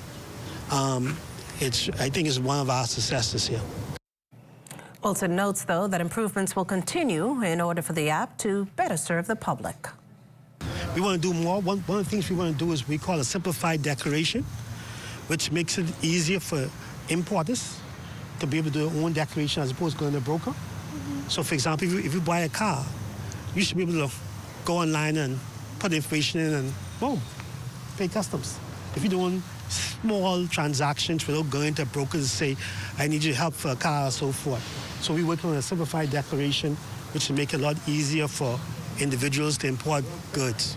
I think it's one of our successes here. Wilson notes, though, that improvements will continue in order for the app to better serve the public. We want to do more. One of the things we want to do is we call a simplified declaration, which makes it easier for importers to be able to do their own declaration as opposed to going to a broker. So, for example, if you buy a car, you should be able to go online and put information in and, boom, pay customs. If you're doing small transactions without going to brokers and say, I need your help for a car or so forth. So we work on a simplified declaration, which will make it a lot easier for individuals to import goods.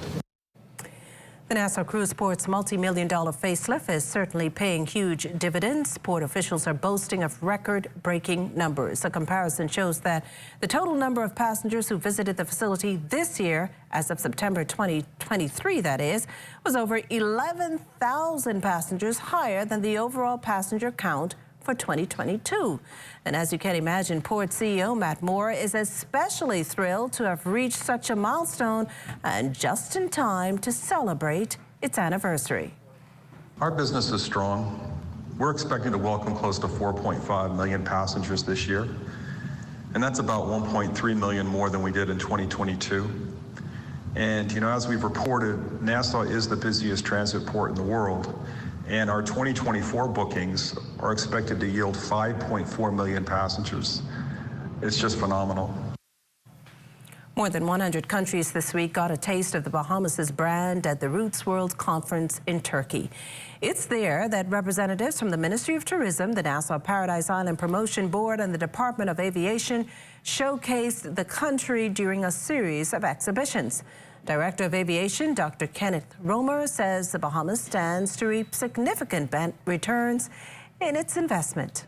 The Nassau Cruise Port's multi-million-dollar facelift is certainly paying huge dividends. Port officials are boasting of record-breaking numbers. A comparison shows that the total number of passengers who visited the facility this year, as of September 2023, that is, was over 11,000 passengers, higher than the overall passenger count for 2022. And as you can imagine, Port CEO Matt Moore is especially thrilled to have reached such a milestone and just in time to celebrate its anniversary. Our business is strong. We're expecting to welcome close to 4.5 million passengers this year, and that's about 1.3 million more than we did in 2022. And, you know, as we've reported, Nassau is the busiest transit port in the world, and our 2024 bookings are expected to yield 5.4 million passengers. It's just phenomenal. More than 100 countries this week got a taste of the Bahamas' brand at the Roots World Conference in Turkey. It's there that representatives from the Ministry of Tourism, the Nassau Paradise Island Promotion Board, and the Department of Aviation showcased the country during a series of exhibitions. Director of Aviation, Dr. Kenneth Romer, says the Bahamas stands to reap significant returns in its investment.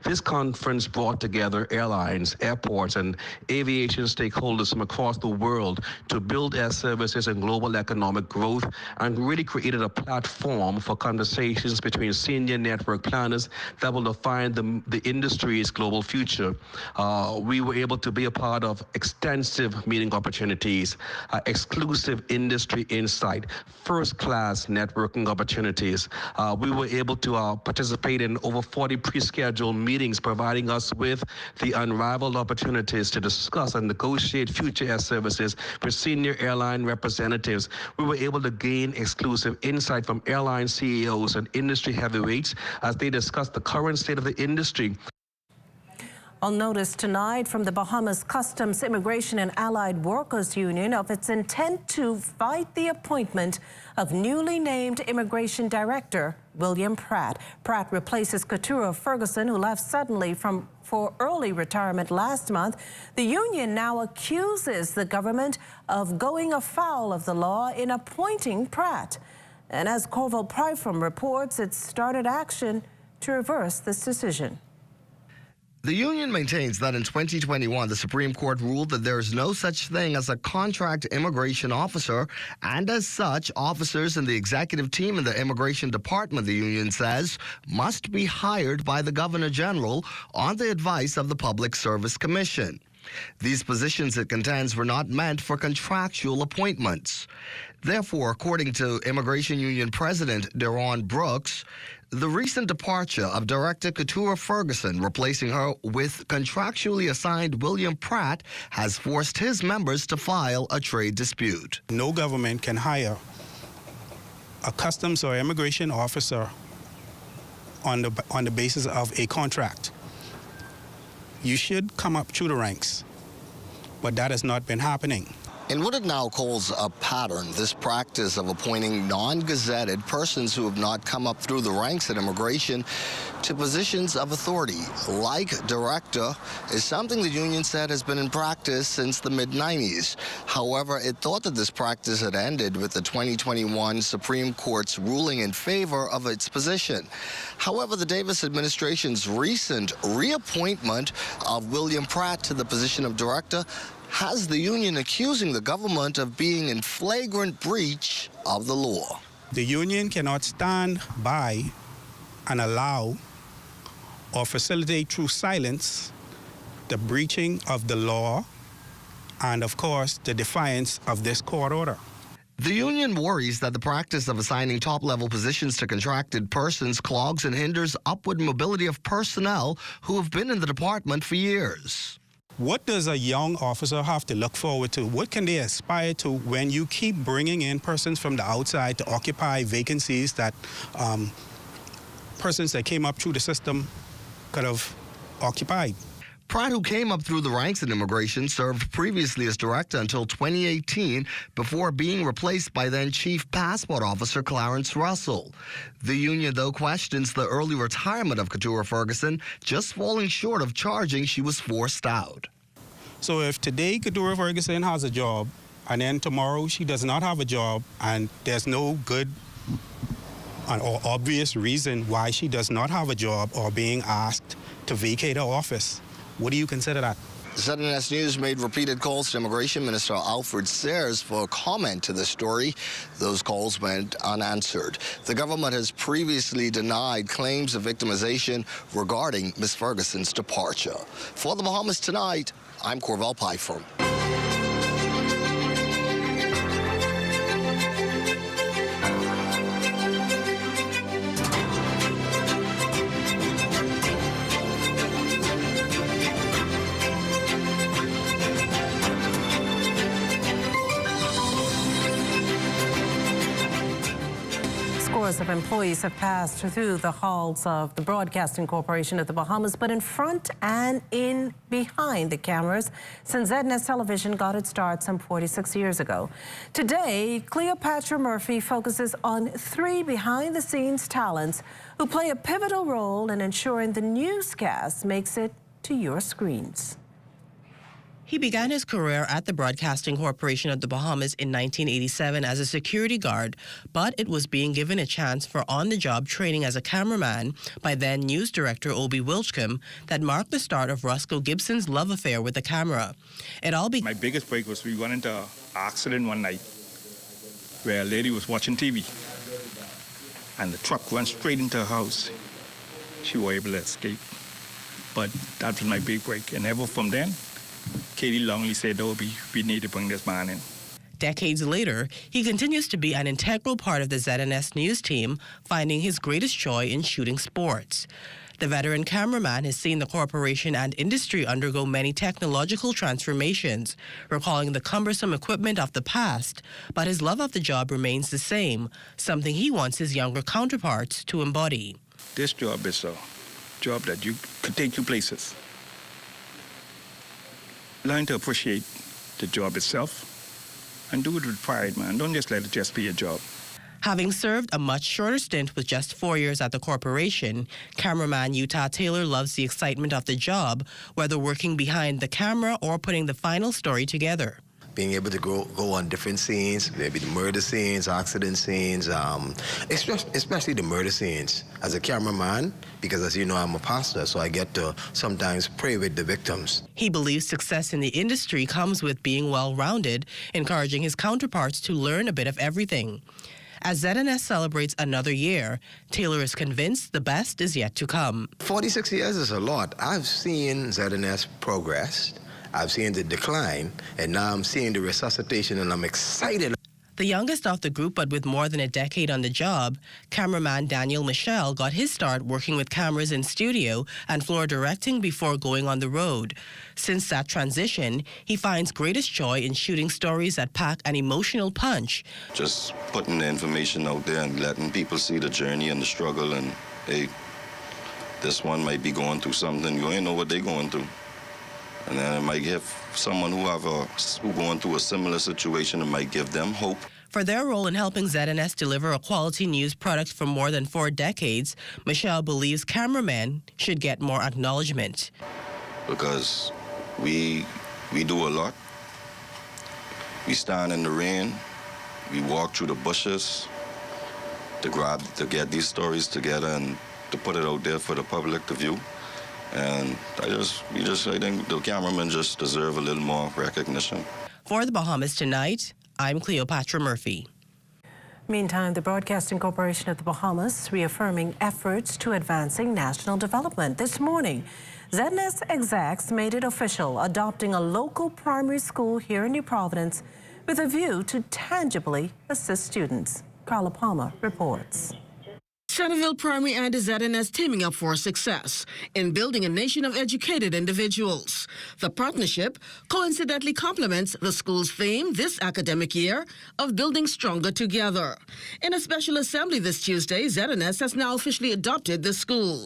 This conference brought together airlines, airports, and aviation stakeholders from across the world to build air services and global economic growth, and really created a platform for conversations between senior network planners that will define the industry's global future. We were able to be a part of extensive meeting opportunities, exclusive industry insight, first-class networking opportunities. We were able to participate in over 40 pre-scheduled meetings, providing us with the unrivaled opportunities to discuss and negotiate future air services with senior airline representatives. We were able to gain exclusive insight from airline CEOs and industry heavyweights as they discussed the current state of the industry. I'll notice tonight from the Bahamas Customs, Immigration and Allied Workers Union of its intent to fight the appointment of newly named Immigration Director William Pratt. Pratt replaces Keturah Ferguson, who left suddenly for early retirement last month. The union now accuses the government of going afoul of the law in appointing Pratt. And as Corval Pryfrom reports, it started action to reverse this decision. The union maintains that in 2021, the Supreme Court ruled that there is no such thing as a contract immigration officer, and as such, officers in the executive team in the Immigration Department, the union says, must be hired by the Governor General on the advice of the Public Service Commission. These positions, it contends, were not meant for contractual appointments. Therefore, according to Immigration Union President Deron Brooks, the recent departure of Director Keturah Ferguson, replacing her with contractually assigned William Pratt, has forced his members to file a trade dispute. No government can hire a customs or immigration officer on the basis of a contract. You should come up through the ranks, but that has not been happening. In what it now calls a pattern, this practice of appointing non-gazetted persons who have not come up through the ranks at immigration to positions of authority, like director, is something the union said has been in practice since the mid-90s. However, it thought that this practice had ended with the 2021 Supreme Court's ruling in favor of its position. However, the Davis administration's recent reappointment of William Pratt to the position of director has the union accusing the government of being in flagrant breach of the law. The union cannot stand by and allow or facilitate through silence the breaching of the law and, of course, the defiance of this court order. The union worries that the practice of assigning top-level positions to contracted persons clogs and hinders upward mobility of personnel who have been in the department for years. What does a young officer have to look forward to? What can they aspire to when you keep bringing in persons from the outside to occupy vacancies that persons that came up through the system could have occupied? Pratt, who came up through the ranks in immigration, served previously as director until 2018 before being replaced by then Chief Passport Officer Clarence Russell. The union, though, questions the early retirement of Keturah Ferguson, just falling short of charging she was forced out. So if today Keturah Ferguson has a job and then tomorrow she does not have a job and there's no good or obvious reason why she does not have a job or being asked to vacate her office, what do you consider that? ZNS News made repeated calls to Immigration Minister Alfred Sayers for a comment to the story. Those calls went unanswered. The government has previously denied claims of victimization regarding Ms. Ferguson's departure. For the Bahamas Tonight, I'm Corval Pryfrom. Scores of employees have passed through the halls of the Broadcasting Corporation of the Bahamas, but in front and in behind the cameras since ZNS Television got its start some 46 years ago. Today, Cleopatra Murphy focuses on 3 behind-the-scenes talents who play a pivotal role in ensuring the newscast makes it to your screens. He began his career at the Broadcasting Corporation of the Bahamas in 1987 as a security guard, but it was being given a chance for on-the-job training as a cameraman by then news director Obie Wilchcombe that marked the start of Roscoe Gibson's love affair with the camera. My biggest break was we got into an accident one night where a lady was watching TV and the truck went straight into her house. She was able to escape, but that was my big break. And ever from then, Katie Longley said, Obie, we need to bring this man in. Decades later, he continues to be an integral part of the ZNS News team, finding his greatest joy in shooting sports. The veteran cameraman has seen the corporation and industry undergo many technological transformations, recalling the cumbersome equipment of the past, but his love of the job remains the same, something he wants his younger counterparts to embody. This job is a job that you could take you places. Learn to appreciate the job itself and do it with pride, man. Don't just let it just be a job. Having served a much shorter stint with just 4 years at the corporation, cameraman Utah Taylor loves the excitement of the job, whether working behind the camera or putting the final story together. Being able to go on different scenes, maybe the murder scenes, accident scenes, especially the murder scenes. As a cameraman, because as you know, I'm a pastor, so I get to sometimes pray with the victims. He believes success in the industry comes with being well-rounded, encouraging his counterparts to learn a bit of everything. As ZNS celebrates another year, Taylor is convinced the best is yet to come. 46 years is a lot. I've seen ZNS progress. I've seen the decline, and now I'm seeing the resuscitation, and I'm excited. The youngest of the group, but with more than a decade on the job, cameraman Daniel Michel got his start working with cameras in studio and floor directing before going on the road. Since that transition, he finds greatest joy in shooting stories that pack an emotional punch. Just putting the information out there and letting people see the journey and the struggle, and hey, this one might be going through something, you ain't know what they're going through. And then it might give someone who going through a similar situation, it might give them hope. For their role in helping ZNS deliver a quality news product for more than 4 decades, Michelle believes cameramen should get more acknowledgement. Because we do a lot. We stand in the rain, we walk through the bushes to get these stories together and to put it out there for the public to view. And I think the cameramen just deserve a little more recognition. For the Bahamas Tonight, I'm Cleopatra Murphy. Meantime, the Broadcasting Corporation of the Bahamas reaffirming efforts to advancing national development. This morning, ZNS execs made it official, adopting a local primary school here in New Providence with a view to tangibly assist students. Carla Palmer reports. Centerville Primary and ZNS teaming up for success in building a nation of educated individuals. The partnership coincidentally complements the school's theme this academic year of building stronger together. In a special assembly this Tuesday, ZNS has now officially adopted the school.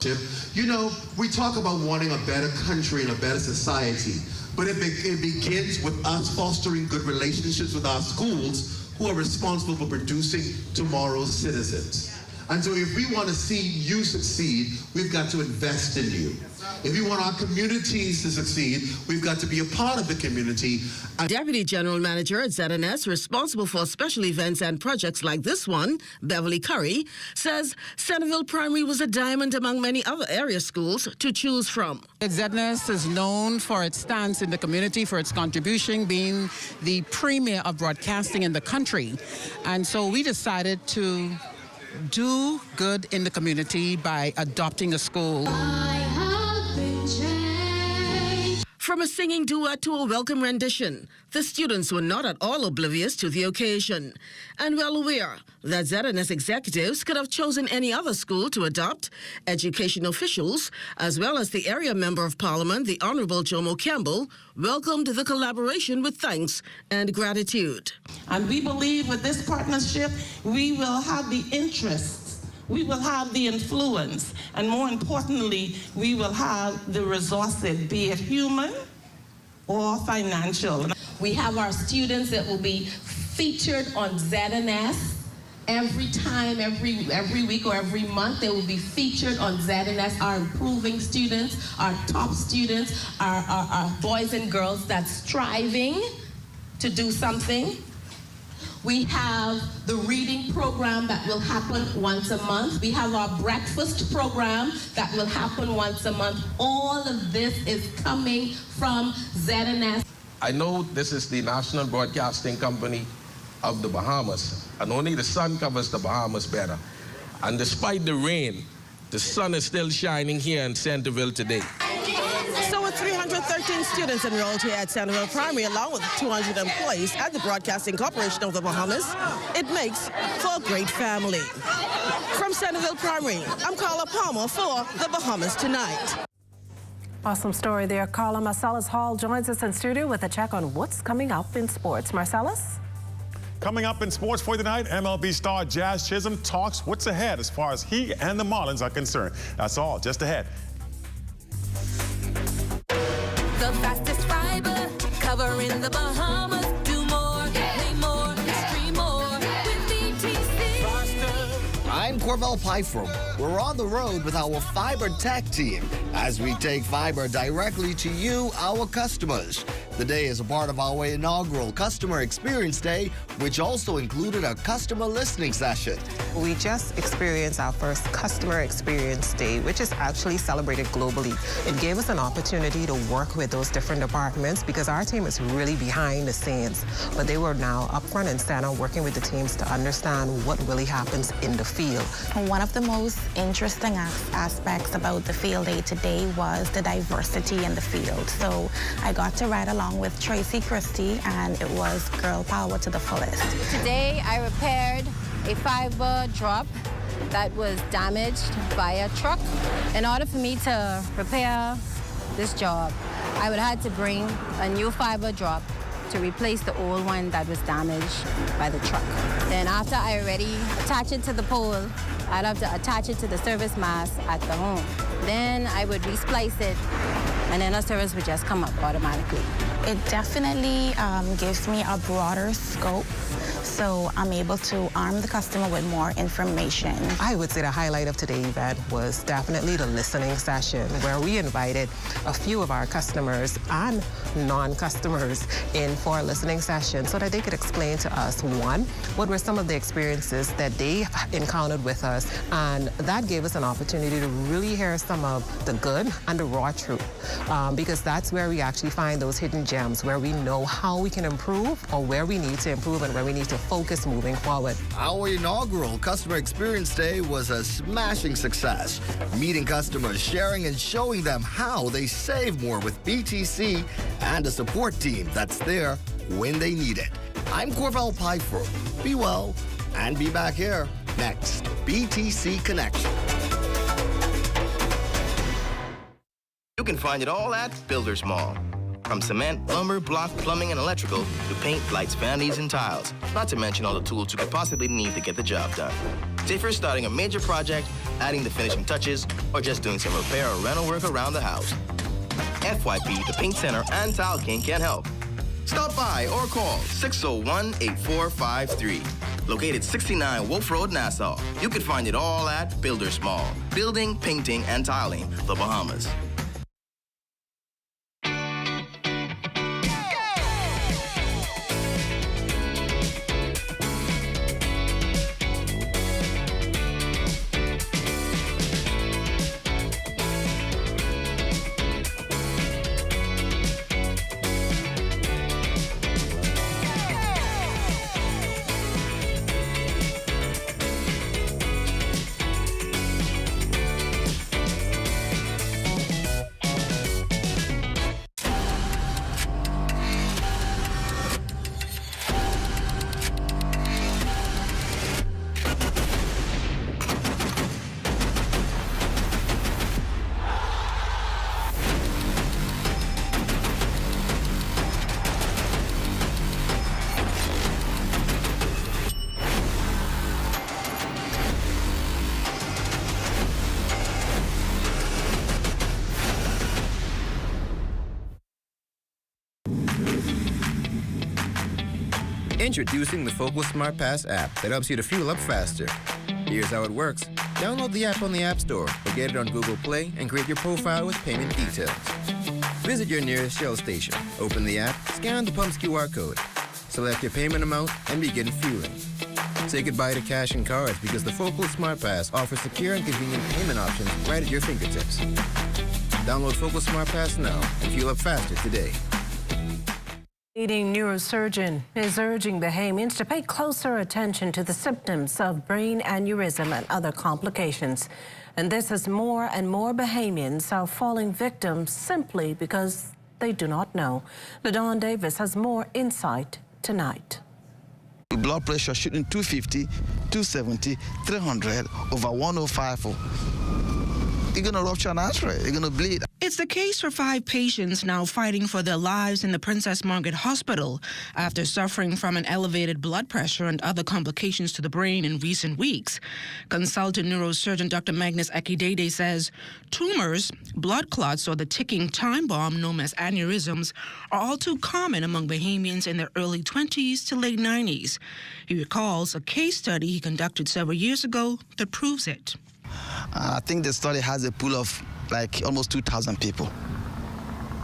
You know, we talk about wanting a better country and a better society, but it begins with us fostering good relationships with our schools who are responsible for producing tomorrow's citizens. And so if we want to see you succeed, we've got to invest in you. If we want our communities to succeed, we've got to be a part of the community. Deputy General Manager at ZNS, responsible for special events and projects like this one, Beverly Curry, says Centerville Primary was a diamond among many other area schools to choose from. ZNS is known for its stance in the community, for its contribution, being the premier of broadcasting in the country. And so we decided to do good in the community by adopting a school. From a singing duet to a welcome rendition, the students were not at all oblivious to the occasion and well aware that ZNS executives could have chosen any other school to adopt. Education officials, as well as the area member of parliament, the Honorable Jomo Campbell, welcomed the collaboration with thanks and gratitude. And we believe with this partnership, we will have the interests, we will have the influence, and more importantly, we will have the resources, be it human or financial. We have our students that will be featured on ZNS Every time, every week or every month, they will be featured on ZNS, our improving students, our top students, our boys and girls that's striving to do something. We have the reading program that will happen once a month. We have our breakfast program that will happen once a month. All of this is coming from ZNS. I know this is the national broadcasting company of the Bahamas, and only the sun covers the Bahamas better. And despite the rain, the sun is still shining here in Centerville today. So with 313 students enrolled here at Centerville Primary, along with 200 employees at the Broadcasting Corporation of the Bahamas, it makes for a great family. From Centerville Primary, I'm Carla Palmer for the Bahamas Tonight. Awesome story there, Carla. Marcellus Hall joins us in studio with a check on what's coming up in sports. Marcellus? Coming up in sports for tonight, MLB star Jazz Chisholm talks what's ahead as far as he and the Marlins are concerned. That's all just ahead. The fastest fiber covering the Bahamas. Do more, play more, stream more with BTC. I'm Corvell Pyfrom. We're on the road with our fiber tech team as we take fiber directly to you, our customers. The day is a part of our inaugural Customer Experience Day, which also included a customer listening session. We just experienced our first Customer Experience Day, which is actually celebrated globally. It gave us an opportunity to work with those different departments because our team is really behind the scenes, but they were now up front and center working with the teams to understand what really happens in the field. One of the most interesting aspects about the field day today was the diversity in the field. So I got to ride along with Tracy Christie, and it was girl power to the fullest. Today I repaired a fiber drop that was damaged by a truck. In order for me to repair this job, I would have to bring a new fiber drop to replace the old one that was damaged by the truck. Then after I already attach it to the pole, I'd have to attach it to the service mast at the home. Then I would resplice it, and then the service would just come up automatically. It definitely gives me a broader scope, so I'm able to arm the customer with more information. I would say the highlight of today's event was definitely the listening session, where we invited a few of our customers and non-customers in for a listening session so that they could explain to us, one, what were some of the experiences that they encountered with us, and that gave us an opportunity to really hear some of the good and the raw truth, because that's where we actually find those hidden gems, where we know how we can improve or where we need to improve and where we need to focus moving forward. Our inaugural Customer Experience Day was a smashing success. Meeting customers, sharing and showing them how they save more with BTC and a support team that's there when they need it. I'm Corvell Pyfrom. Be well and be back here next. BTC Connection. You can find it all at Builders Mall. From cement, lumber, block, plumbing, and electrical to paint, lights, vanities, and tiles. Not to mention all the tools you could possibly need to get the job done. Say if you're starting a major project, adding the finishing touches, or just doing some repair or rental work around the house. FYP, the Paint Center, and Tile King can help. Stop by or call 601-8453. Located 69 Wolf Road, Nassau. You can find it all at Builders Mall. Building, painting, and tiling, the Bahamas. Introducing the Focal Smart Pass app that helps you to fuel up faster. Here's how it works. Download the app on the App Store or get it on Google Play and create your profile with payment details. Visit your nearest Shell station, open the app, scan the pump's QR code, select your payment amount, and begin fueling. Say goodbye to cash and cards because the Focal Smart Pass offers secure and convenient payment options right at your fingertips. Download Focal Smart Pass now and fuel up faster today. Leading neurosurgeon is urging Bahamians to pay closer attention to the symptoms of brain aneurysm and other complications. And this as more and more Bahamians are falling victim simply because they do not know. LaDawn Davis has more insight tonight. Blood pressure shooting 250, 270, 300 over 105. You're going to rupture an artery. You're going to bleed. It's the case for 5 patients now fighting for their lives in the Princess Margaret Hospital after suffering from an elevated blood pressure and other complications to the brain in recent weeks. Consultant neurosurgeon Dr. Magnus Akidede says tumors, blood clots, or the ticking time bomb known as aneurysms are all too common among Bahamians in their early 20s to late 90s. He recalls a case study he conducted several years ago that proves it. I think the study has a pool of like almost 2,000 people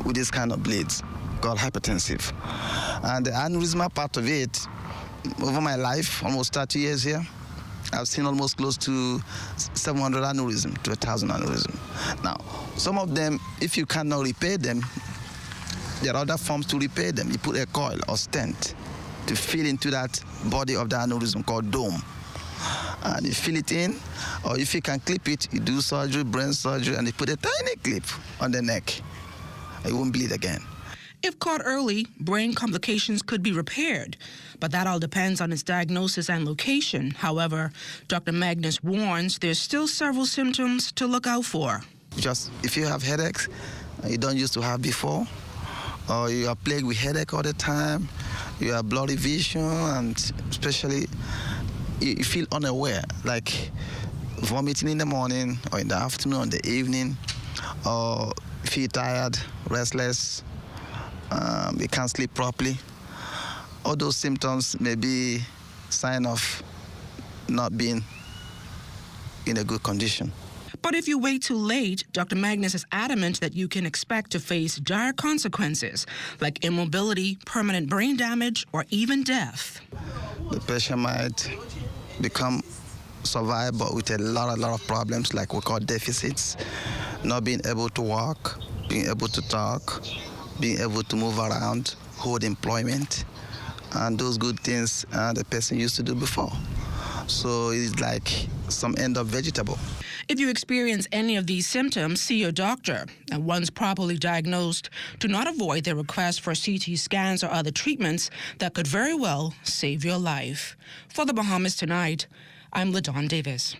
with this kind of bleeds called hypertensive. And the aneurysma part of it, over my life, almost 30 years here, I've seen almost close to 700 aneurysm to 1,000 aneurysm. Now, some of them, if you cannot repair them, there are other forms to repair them. You put a coil or stent to fill into that body of the aneurysm called dome. And you fill it in, or if you can clip it, you do surgery, brain surgery, and you put a tiny clip on the neck. It won't bleed again. If caught early, brain complications could be repaired, but that all depends on its diagnosis and location. However, Dr. Magnus warns there's still several symptoms to look out for. Just if you have headaches you don't used to have before, or you are plagued with headache all the time, you have blurry vision, and especially you feel unaware, like vomiting in the morning or in the afternoon or in the evening, or feel tired, restless, you can't sleep properly. All those symptoms may be sign of not being in a good condition. But if you wait too late, Dr. Magnus is adamant that you can expect to face dire consequences like immobility, permanent brain damage, or even death. The patient might become survive, but with a lot of problems like we call deficits, not being able to walk, being able to talk, being able to move around, hold employment, and those good things the person used to do before. So it's like some end up vegetable. If you experience any of these symptoms, see your doctor. And once properly diagnosed, do not avoid the request for CT scans or other treatments that could very well save your life. For the Bahamas Tonight, I'm LaDawn Davis.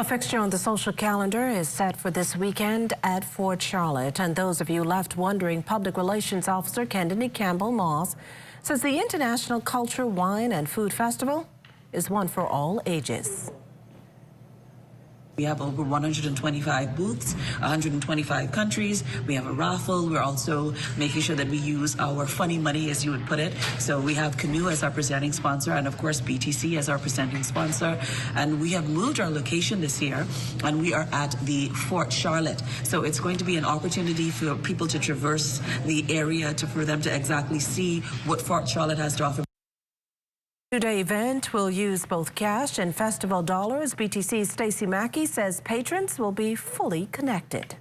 A fixture on the social calendar is set for this weekend at Fort Charlotte. And those of you left wondering, Public Relations Officer Kennedy Campbell Moss says the International Culture, Wine and Food Festival is one for all ages. We have over 125 booths, 125 countries. We have a raffle. We're also making sure that we use our funny money, as you would put it. So we have Canoe as our presenting sponsor, and of course BTC as our presenting sponsor. And we have moved our location this year, and we are at the Fort Charlotte. So it's going to be an opportunity for people to traverse the area for them to exactly see what Fort Charlotte has to offer. Today event will use both cash and festival dollars. BTC's Stacey Mackey says patrons will be fully connected.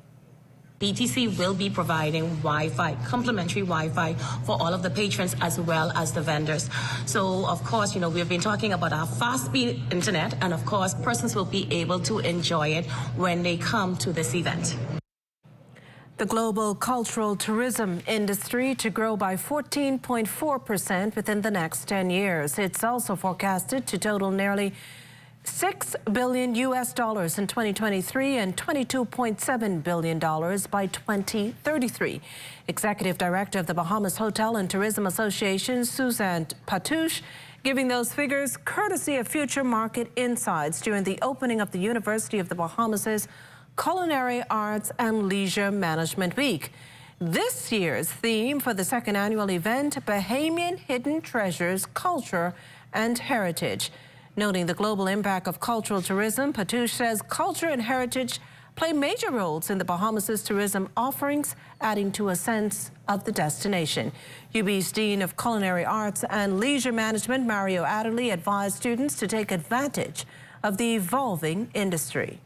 BTC will be providing Wi-Fi, complimentary Wi-Fi for all of the patrons as well as the vendors. So, of course, you know, we've been talking about our fast-speed internet, and of course, persons will be able to enjoy it when they come to this event. The global cultural tourism industry to grow by 14.4% within the next 10 years. It's also forecasted to total nearly $6 billion in 2023 and $22.7 billion by 2033. Executive Director of the Bahamas Hotel and Tourism Association, Suzanne Patouche, giving those figures courtesy of Future Market Insights during the opening of the University of the Bahamas' Culinary Arts and Leisure Management Week. This year's theme for the second annual event, Bahamian Hidden Treasures, Culture and Heritage. Noting the global impact of cultural tourism, Patouche says culture and heritage play major roles in the Bahamas' tourism offerings, adding to a sense of the destination. UB's Dean of Culinary Arts and Leisure Management, Mario Adderley, advised students to take advantage of the evolving industry.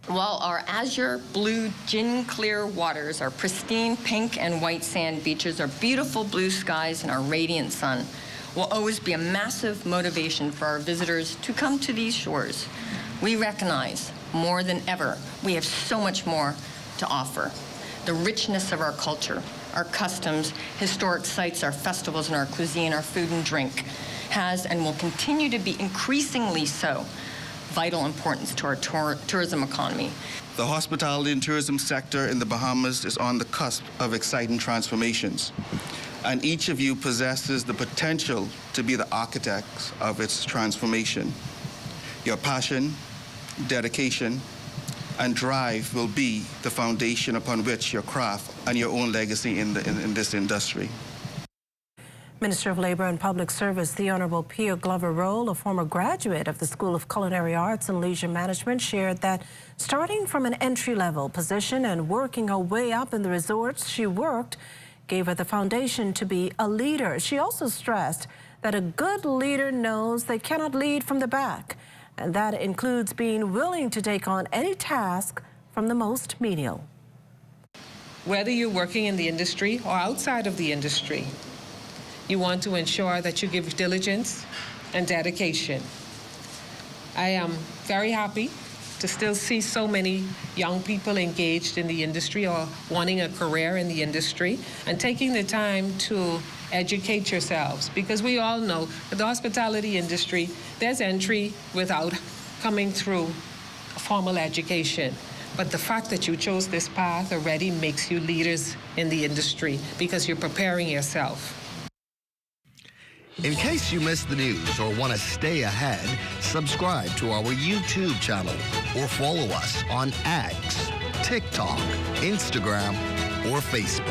Well, our azure blue gin clear waters, our pristine pink and white sand beaches, our beautiful blue skies, and our radiant sun will always be a massive motivation for our visitors to come to these shores. We recognize more than ever we have so much more to offer. The richness of our culture, our customs, historic sites, our festivals, and our cuisine, our food and drink has and will continue to be increasingly so vital importance to our tourism economy. The hospitality and tourism sector in the Bahamas is on the cusp of exciting transformations, and each of you possesses the potential to be the architects of its transformation. Your passion, dedication, and drive will be the foundation upon which your craft and your own legacy in this industry. Minister of Labor and Public Service, the Honorable Pio Glover Roll, a former graduate of the School of Culinary Arts and Leisure Management, shared that starting from an entry-level position and working her way up in the resorts she worked gave her the foundation to be a leader. She also stressed that a good leader knows they cannot lead from the back, and that includes being willing to take on any task from the most menial. Whether you're working in the industry or outside of the industry, you want to ensure that you give diligence and dedication. I am very happy to still see so many young people engaged in the industry or wanting a career in the industry and taking the time to educate yourselves, because we all know that the hospitality industry, there's entry without coming through a formal education. But the fact that you chose this path already makes you leaders in the industry because you're preparing yourself. In case you missed the news or want to stay ahead, subscribe to our YouTube channel or follow us on X, TikTok, Instagram, or Facebook.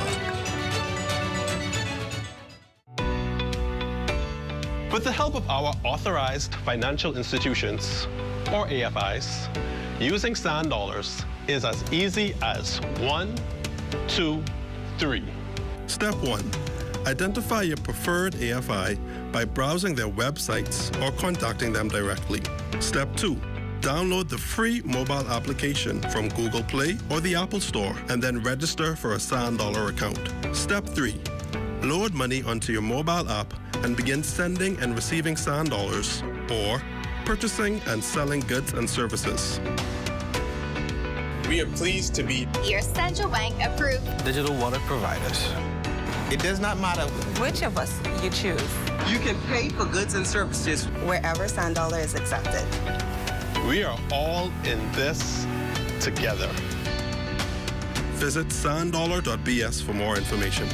With the help of our authorized financial institutions, or AFIs, using sand dollars is as easy as 1, 2, 3. Step 1. Identify your preferred AFI by browsing their websites or contacting them directly. Step 2. Download the free mobile application from Google Play or the Apple Store and then register for a Sand Dollar account. Step 3. Load money onto your mobile app and begin sending and receiving Sand Dollars or purchasing and selling goods and services. We are pleased to be your central bank approved digital wallet providers. It does not matter which of us you choose. You can pay for goods and services wherever Sand Dollar is accepted. We are all in this together. Visit sanddollar.bs for more information.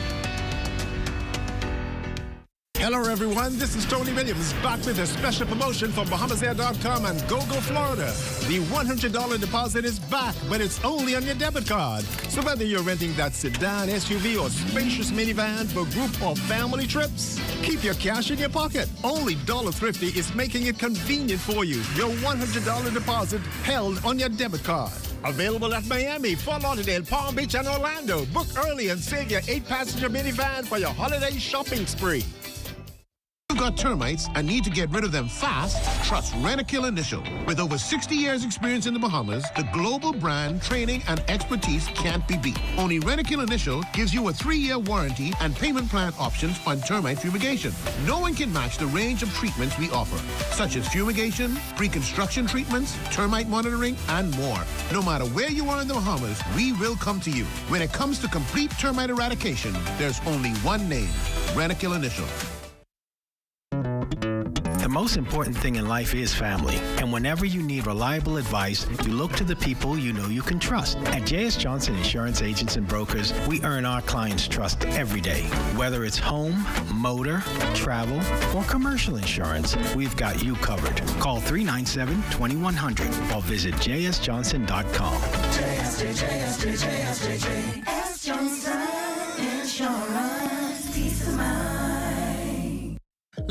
Hello, everyone. This is Tony Williams back with a special promotion from BahamasAir.com and GoGo Florida. The $100 deposit is back, but it's only on your debit card. So whether you're renting that sedan, SUV, or spacious minivan for group or family trips, keep your cash in your pocket. Only Dollar Thrifty is making it convenient for you. Your $100 deposit held on your debit card. Available at Miami, Fort Lauderdale, Palm Beach, and Orlando. Book early and save your 8-passenger minivan for your holiday shopping spree. You got termites and need to get rid of them fast? Trust Rentokil Initial. With over 60 years experience in the Bahamas, the global brand, training, and expertise can't be beat. Only Rentokil Initial gives you a 3-year warranty and payment plan options on termite fumigation. No one can match the range of treatments we offer, such as fumigation, pre-construction treatments, termite monitoring, and more. No matter where you are in the Bahamas, we will come to you. When it comes to complete termite eradication, there's only one name, Rentokil Initial. The most important thing in life is family. And whenever you need reliable advice, you look to the people you know you can trust. At J.S. Johnson Insurance Agents and Brokers, we earn our clients' trust every day. Whether it's home, motor, travel, or commercial insurance, we've got you covered. Call 397-2100 or visit jsjohnson.com. JS Johnson.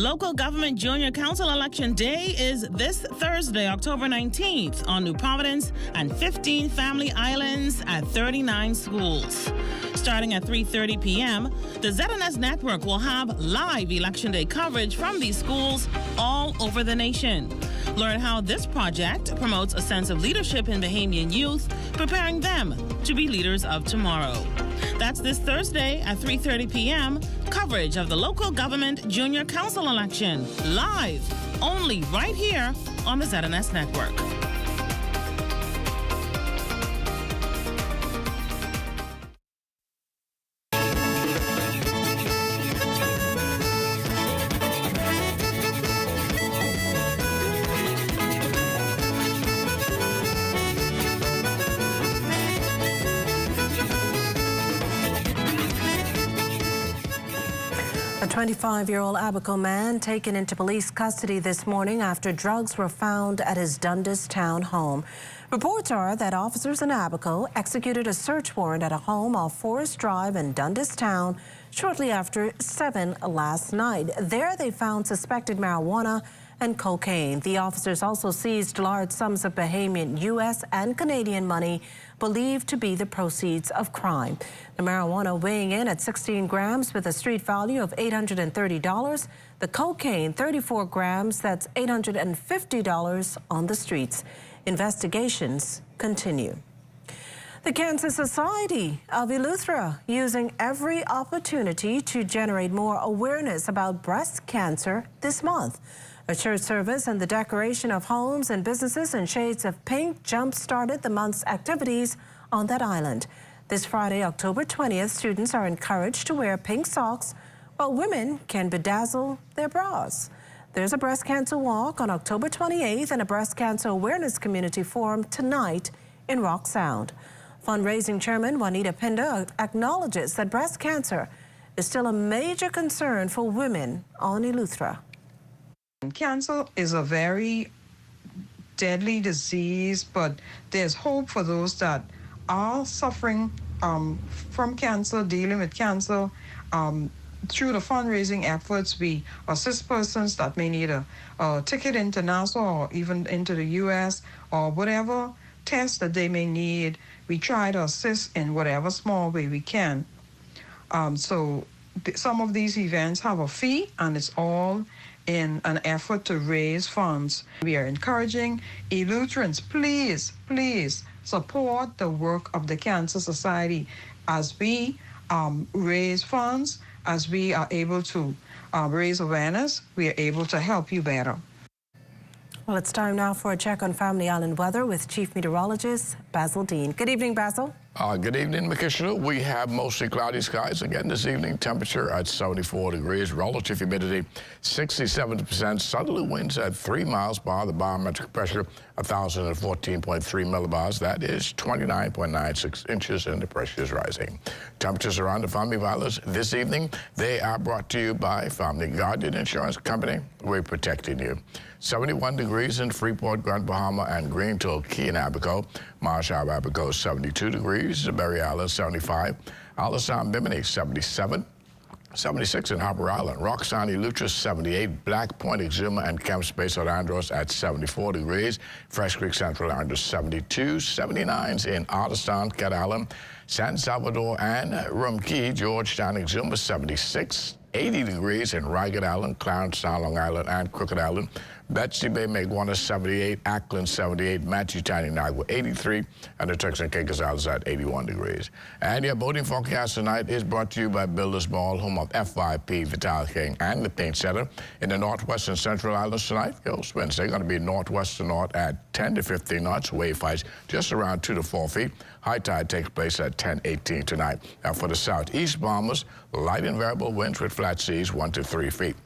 Local Government Junior Council Election Day is this Thursday, October 19th, on New Providence and 15 Family Islands at 39 schools. Starting at 3:30 p.m., the ZNS Network will have live Election Day coverage from these schools all over the nation. Learn how this project promotes a sense of leadership in Bahamian youth, preparing them to be leaders of tomorrow. That's this Thursday at 3:30 p.m., coverage of the Local Government Junior Council election, live, only right here on the ZNS Network. A 25-year-old Abaco man taken into police custody this morning after drugs were found at his Dundas town home. Reports are that officers in Abaco executed a search warrant at a home off Forest Drive in Dundas town shortly after 7 last night. There they found suspected marijuana and cocaine. The officers also seized large sums of Bahamian U.S. and Canadian money believed to be the proceeds of crime. The marijuana weighing in at 16 grams with a street value of $830. The cocaine, 34 grams, that's $850 on the streets. Investigations continue. The Cancer Society of Eleuthera using every opportunity to generate more awareness about breast cancer this month. A church service and the decoration of homes and businesses in shades of pink jump-started the month's activities on that island. This Friday, October 20th, students are encouraged to wear pink socks, while women can bedazzle their bras. There's a breast cancer walk on October 28th and a breast cancer awareness community forum tonight in Rock Sound. Fundraising Chairman Juanita Pinder acknowledges that breast cancer is still a major concern for women on Eleuthera. Cancer is a very deadly disease, but there's hope for those that are suffering from cancer, dealing with cancer. Through the fundraising efforts, we assist persons that may need a ticket into Nassau or even into the U.S. or whatever test that they may need. We try to assist in whatever small way we can. Some of these events have a fee, and it's all in an effort to raise funds. We are encouraging Eleutherans, please, please support the work of the Cancer Society as we raise funds, as we are able to raise awareness, we are able to help you better. Well, it's time now for a check on Family Island weather with Chief Meteorologist Basil Dean. Good evening, Basil. Good evening, Makishna. We have mostly cloudy skies again this evening. Temperature at 74 degrees. Relative humidity 67%. Southerly winds at 3 miles per hour. The barometric pressure 1,014.3 millibars. That is 29.96 inches, and the pressure is rising. Temperatures around the Family Islands this evening. They are brought to you by Family Guardian Insurance Company. We're protecting you. 71 degrees in Freeport, Grand Bahama, and Greenville, Key and Abaco. Marshall, Abaco, 72 degrees. Berry Island, 75. Alisson, Bimini, 77. 76 in Harper Island. Rock Sound, Eleuthera, 78. Black Point, Exuma, and Camp Space at Andros at 74 degrees. Fresh Creek, Central Andros, 72. 79s in Artistan, Cat Island. San Salvador and Rumkey, Georgetown, Exuma, 76. 80 degrees in Ragged Island, Clarence Town, Long Island, and Crooked Island. Betsy Bay, Maguana, 78. Ackland, 78. Matthew, Nagua, 83. And the Turks and Caicos Islands at 81 degrees. And your boating forecast tonight is brought to you by Builders Mall, home of FYP, Vital King, and the Paint Center. In the Northwest and Central Islands tonight, gale winds, they're going to be northwest to north at 10 to 15 knots. Wave heights just around 2 to 4 feet. High tide takes place at 10:18 tonight. Now for the southeast bombers, light and variable winds with flat seas 1 to 3 feet.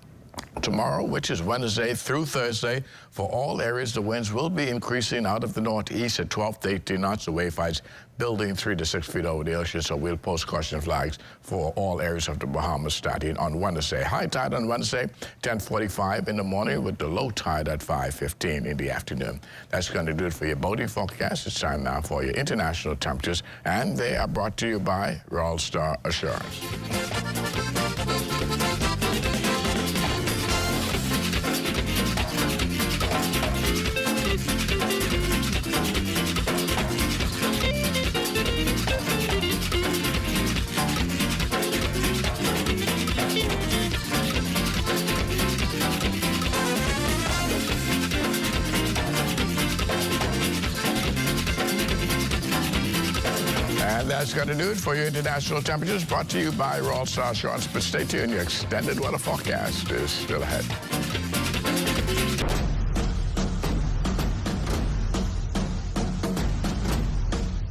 Tomorrow, which is Wednesday through Thursday, for all areas, the winds will be increasing out of the northeast at 12 to 18 knots. The wave heights building 3 to 6 feet over the ocean, so we'll post caution flags for all areas of the Bahamas starting on Wednesday. High tide on Wednesday, 10:45 in the morning, with the low tide at 5:15 in the afternoon. That's going to do it for your boating forecast. It's time now for your international temperatures, and they are brought to you by Royal Star Assurance. that's going to do it for your international temperatures, brought to you by Royal Star Assurance. But stay tuned, your extended weather forecast is still ahead.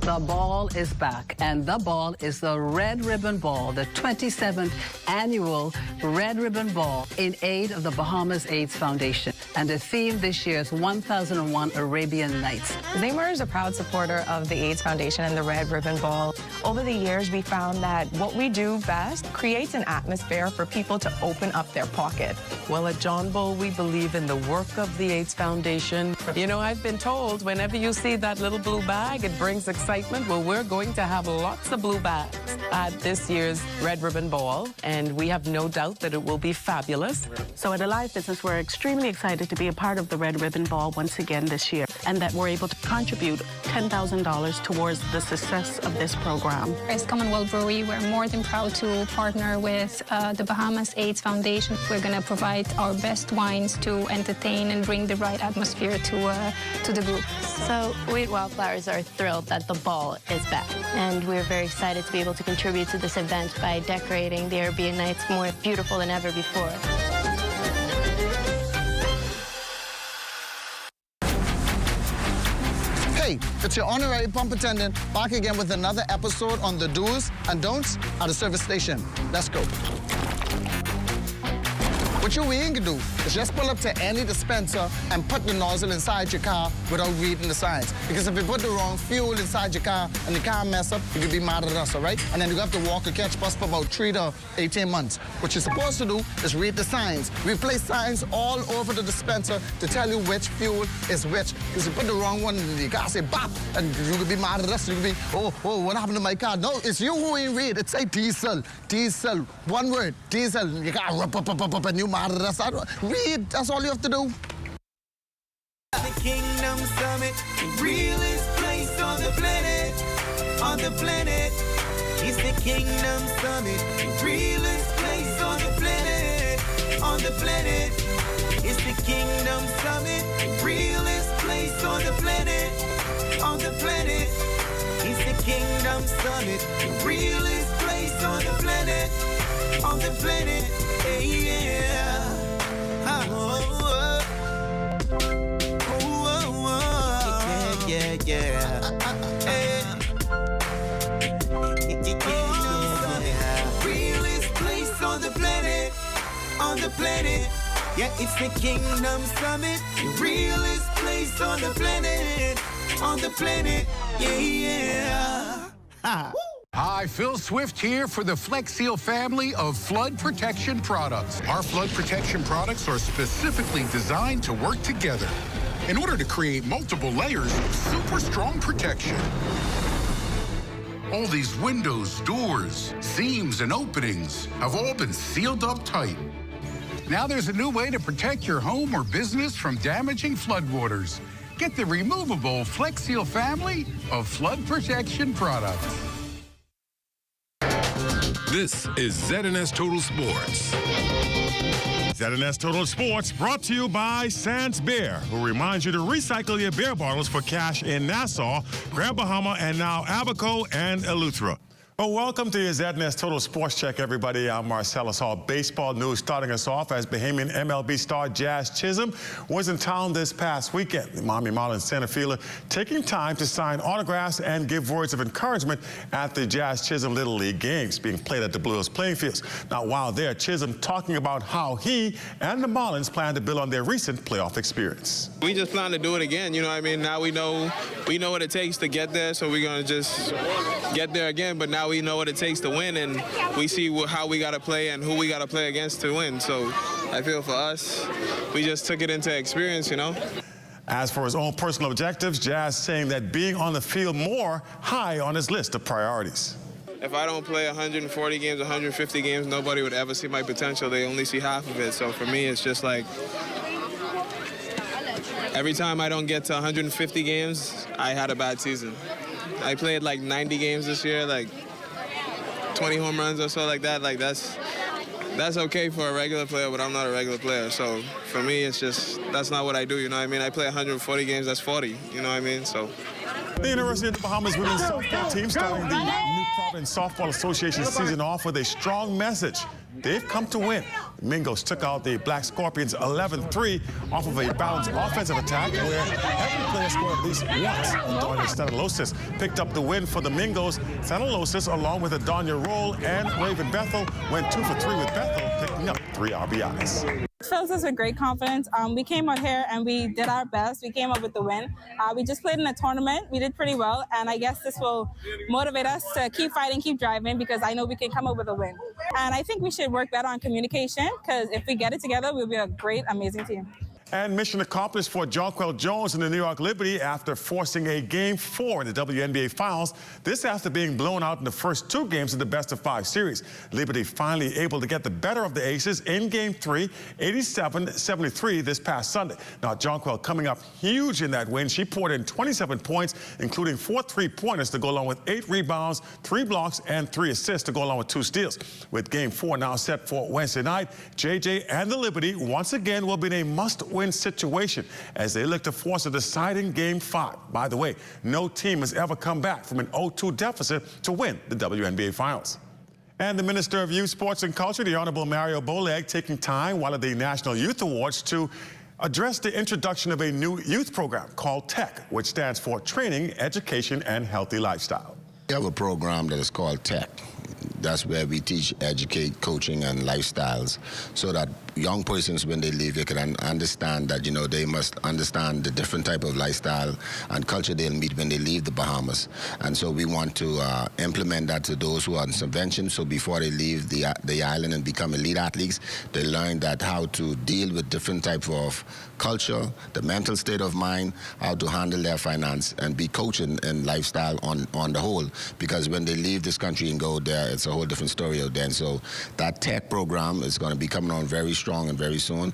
The ball is back, and the ball is the Red Ribbon Ball, the 27th annual Red Ribbon Ball in aid of the Bahamas AIDS Foundation. And the theme this year is 1001 Arabian Nights. Zaymer is a proud supporter of the AIDS Foundation and the Red Ribbon Ball. Over the years, we found that what we do best creates an atmosphere for people to open up their pocket. Well, at John Bull, we believe in the work of the AIDS Foundation. You know, I've been told whenever you see that little blue bag, it brings excitement. Well, we're going to have lots of blue bags at this year's Red Ribbon Ball, and we have no doubt that it will be fabulous. So at Alive Business, we're extremely excited to be a part of the Red Ribbon Ball once again this year, and that we're able to contribute $10,000 towards the success of this program. As Commonwealth Brewery, we're more than proud to partner with the Bahamas AIDS Foundation. We're going to provide our best wines to entertain and bring the right atmosphere to the group. So we at Wildflowers are thrilled that the ball is back, and we're very excited to be able to contribute to this event by decorating the Arabian Nights more beautiful than ever before. Hey, it's your honorary pump attendant back again with another episode on the do's and don'ts at a service station. Let's go. What you ain't gonna do is just pull up to any dispenser and put the nozzle inside your car without reading the signs. Because if you put the wrong fuel inside your car and the car mess up, you could be mad at us, all right? And then you have to walk or catch bus for about 3 to 18 months. What you're supposed to do is read the signs. We place signs all over the dispenser to tell you which fuel is which. Because you put the wrong one in the car, say bop, and you could be mad at us. You could be, oh, what happened to my car? No, it's you who ain't read. It say diesel, diesel, one word, diesel. Your car up, and you mad at us. Read, that's all you have to do. The Kingdom Summit, the realest place on the planet, It's the Kingdom Summit, the realest place on the planet, It's the Kingdom Summit, the realest place on the planet, It's the Kingdom Summit, the realest place on the planet, yeah. Realest place on the planet, Yeah, it's the Kingdom Summit, the realest place on the planet, yeah. Hi, Phil Swift here for the Flex Seal family of flood protection products. Our flood protection products are specifically designed to work together in order to create multiple layers of super strong protection. All these windows, doors, seams, and openings have all been sealed up tight. Now there's a new way to protect your home or business from damaging floodwaters. Get the removable Flex Seal family of flood protection products. This is ZNS Total Sports. ZNS Total Sports brought to you by Sans Beer, who reminds you to recycle your beer bottles for cash in Nassau, Grand Bahama, and now Abaco and Eleuthera. Well, welcome to your ZNS Total Sports Check, everybody. I'm Marcellus Hall. Baseball news starting us off as Bahamian MLB star Jazz Chisholm was in town this past weekend. The Miami Marlins center fielder taking time to sign autographs and give words of encouragement at the Jazz Chisholm Little League games being played at the Blue Hills playing fields. Now, while there, Chisholm talking about how he and the Marlins plan to build on their recent playoff experience. We just plan to do it again, you know what I mean? Now we know what it takes to get there, so we're going to just get there again, but now we know what it takes to win, and we see how we got to play and who we got to play against to win. So I feel for us, we just took it into experience, you know. As for his own personal objectives, Jazz saying that being on the field more high on his list of priorities. If I don't play 140 games, 150 games, nobody would ever see my potential. They only see half of it. So for me, it's just like every time I don't get to 150 games, I had a bad season. I played like 90 games this year, like 20 home runs or so like that. Like that's okay for a regular player, but I'm not a regular player. So for me, it's just, that's not what I do, you know what I mean? I play 140 games, that's 40, you know what I mean? So The University of the Bahamas women's softball team starting the New Providence Softball Association season off with a strong message. They've come to win. The Mingos took out the Black Scorpions 11-3 off of a balanced offensive attack where every player scored at least once. Adonia Stanilosas picked up the win for the Mingos. Stanilosas, along with Adonia Roll and Raven Bethel, went 2 for 3 with Bethel, picking up 3 RBIs. It fills us with great confidence. We came out here and we did our best. We came up with the win. We just played in a tournament. We did pretty well, and I guess this will motivate us to keep fighting, keep driving, because I know we can come up with a win. And I think we should work better on communication, because if we get it together, we'll be a great, amazing team. And mission accomplished for Jonquel Jones and the New York Liberty after forcing a Game 4 in the WNBA Finals. This after being blown out in the first 2 games of the best-of-5 series. Liberty finally able to get the better of the Aces in Game 3, 87-73 this past Sunday. Now, Jonquel coming up huge in that win. She poured in 27 points, including 4 3-pointers to go along with 8 rebounds, 3 blocks, and 3 assists to go along with 2 steals. With Game 4 now set for Wednesday night, JJ and the Liberty once again will be in a must-win situation as they look to force a deciding Game 5. By the way, no team has ever come back from an 0-2 deficit to win the WNBA Finals. And the Minister of Youth, Sports and Culture, the Honorable Mario Boleg, taking time while at the National Youth Awards to address the introduction of a new youth program called TECH, which stands for Training, Education, and Healthy Lifestyle. We have a program that is called TECH. That's where we teach, educate, coaching, and lifestyles, so that young persons, when they leave, they can understand that, they must understand the different type of lifestyle and culture they'll meet when they leave the Bahamas. And so we want to implement that to those who are on subvention, so before they leave the island and become elite athletes, they learn that how to deal with different type of culture, the mental state of mind, how to handle their finance, and be coaching in lifestyle on the whole. Because when they leave this country and go there, it's a whole different story out there. And so that TECH program is going to be coming on very strong and very soon.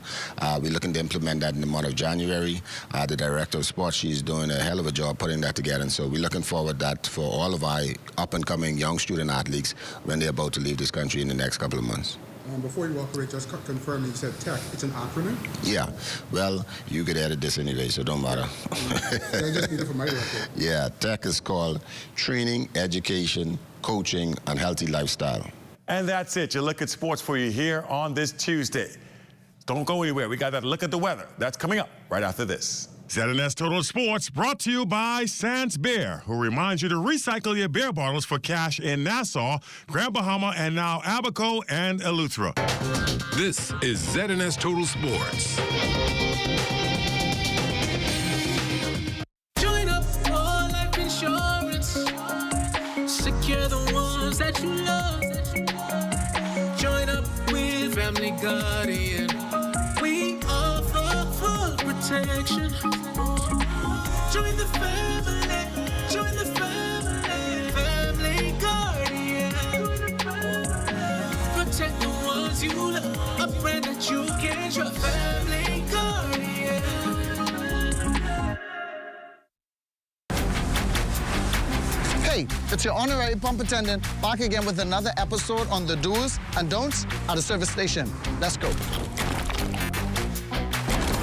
We're looking to implement that in the month of January. The Director of Sports, she's doing a hell of a job putting that together. And so we're looking forward that for all of our up-and-coming young student athletes when they're about to leave this country in the next couple of months. Before you walk away, just confirm you said TECH. It's an acronym? Yeah. Well, you could edit this anyway, so don't matter. I just need it for my record. Yeah, TECH is called Training, Education, Coaching, and Healthy Lifestyle. And that's it. Your look at sports for you here on this Tuesday. Don't go anywhere. We got that look at the weather. That's coming up right after this. ZNS Total Sports brought to you by Sans Beer, who reminds you to recycle your beer bottles for cash in Nassau, Grand Bahama, and now Abaco and Eleuthera. This is ZNS Total Sports. Join up for life insurance. Secure the ones that you love. Join up with Family Guardian. We offer full protection. Join the family. Join the family. Family Guardian. Protect the ones you love. A brand that you can trust. Family Guardian. Hey, it's your honorary pump attendant back again with another episode on the do's and don'ts at the service station. Let's go.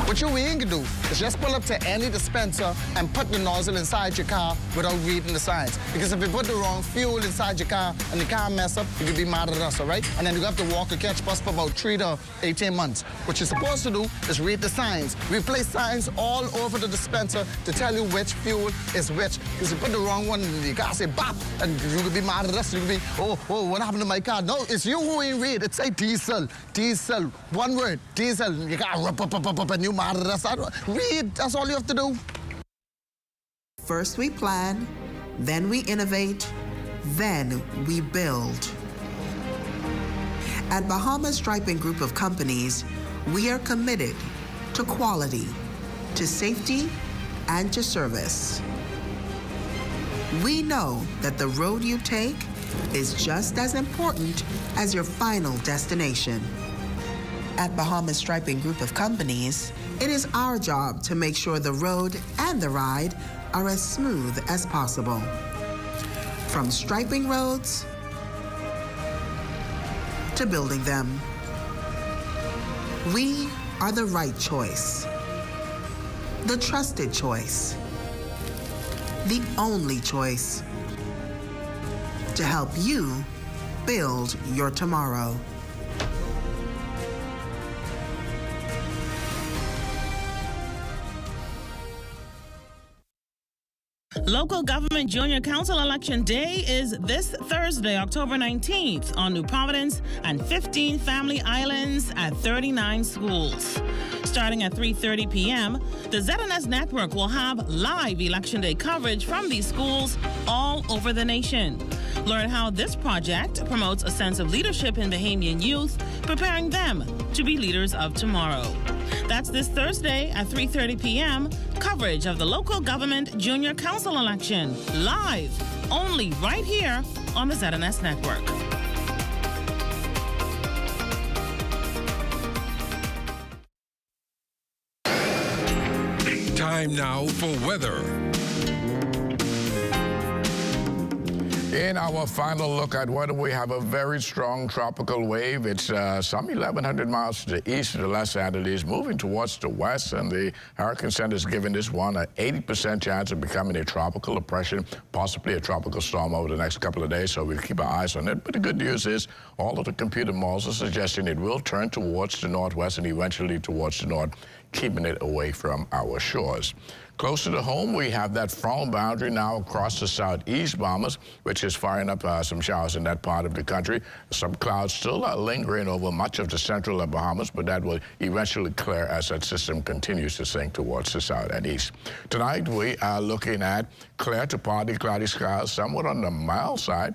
What you ain't gonna do is just pull up to any dispenser and put the nozzle inside your car without reading the signs. Because if you put the wrong fuel inside your car and the car mess up, you could be mad at us, all right? And then you have to walk or catch bus for about 3 to 18 months. What you're supposed to do is read the signs. We place signs all over the dispenser to tell you which fuel is which. Because you put the wrong one in the car, say bop, and you could be mad at us. You could be, oh, what happened to my car? No, it's you who ain't read. It say diesel, diesel, one word, diesel. You got up, and you mad at us. Read, that's all you have to do. First we plan, then we innovate, then we build. At Bahamas Striping Group of Companies, we are committed to quality, to safety, and to service. We know that the road you take is just as important as your final destination. At Bahamas Striping Group of Companies, it is our job to make sure the road and the ride are as smooth as possible. From striping roads to building them, we are the right choice, the trusted choice, the only choice to help you build your tomorrow. Local Government Junior Council Election Day is this Thursday, October 19th, on New Providence and 15 family islands at 39 schools. Starting at 3:30 p.m., the ZNS Network will have live Election Day coverage from these schools all over the nation. Learn how this project promotes a sense of leadership in Bahamian youth, preparing them to be leaders of tomorrow. That's this Thursday at 3:30 p.m., coverage of the Local Government Junior Council election, live, only right here on the ZNS Network. Time now for weather. In our final look at weather, we have a very strong tropical wave. It's some 1,100 miles to the east of the Los Angeles, moving towards the west, and the Hurricane Center is giving this one an 80% chance of becoming a tropical depression, possibly a tropical storm over the next couple of days, so we'll keep our eyes on it. But the good news is all of the computer models are suggesting it will turn towards the northwest and eventually towards the north, keeping it away from our shores. Closer to home, we have that frontal boundary now across the southeast Bahamas, which is firing up some showers in that part of the country. Some clouds still are lingering over much of the central Bahamas, but that will eventually clear as that system continues to sink towards the south and east. Tonight, we are looking at clear to partly cloudy skies, somewhat on the mild side.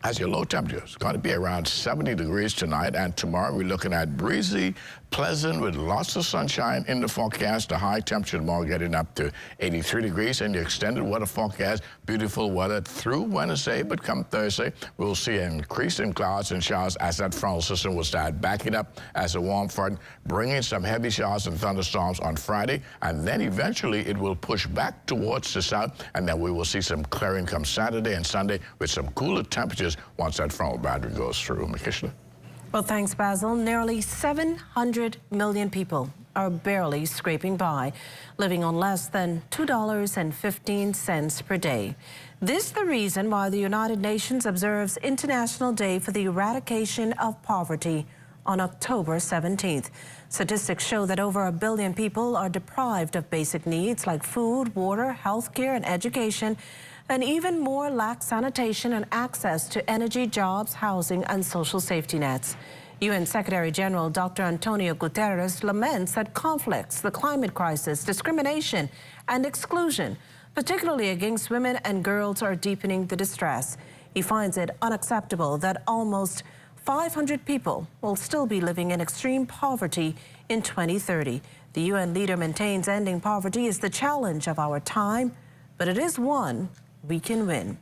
As your low temperature, it's going to be around 70 degrees tonight, and tomorrow we're looking at breezy, pleasant with lots of sunshine in the forecast. The high temperature tomorrow getting up to 83 degrees in the extended weather forecast. Beautiful weather through Wednesday, but come Thursday, we'll see an increase in clouds and showers as that frontal system will start backing up as a warm front, bringing some heavy showers and thunderstorms on Friday, and then eventually it will push back towards the south, and then we will see some clearing come Saturday and Sunday with some cooler temperatures once that frontal boundary goes through. Makishla. Well, thanks, Basil. Nearly 700 million people are barely scraping by, living on less than $2.15 per day. This is the reason why the United Nations observes International Day for the Eradication of Poverty on October 17th. Statistics show that over 1 billion people are deprived of basic needs like food, water, health care, and education, and even more lack sanitation and access to energy, jobs, housing, and social safety nets. UN Secretary General Dr. Antonio Guterres laments that conflicts, the climate crisis, discrimination, and exclusion, particularly against women and girls, are deepening the distress. He finds it unacceptable that almost 500 people will still be living in extreme poverty in 2030. The UN leader maintains ending poverty is the challenge of our time, but it is one we can win.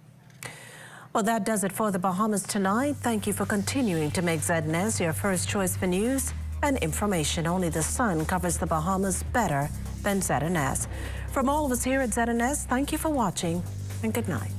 Well, that does it for the Bahamas tonight. Thank you for continuing to make ZNS your first choice for news and information. Only the sun covers the Bahamas better than ZNS. From all of us here at ZNS, thank you for watching and good night.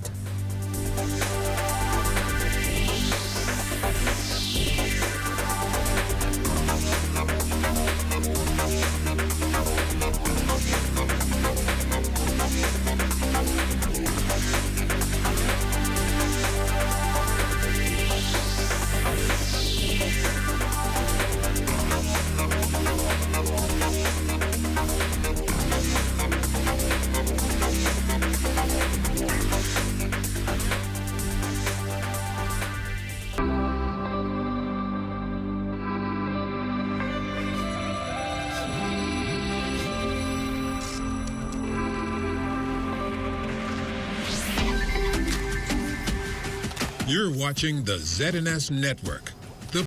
You're watching the ZNS Network.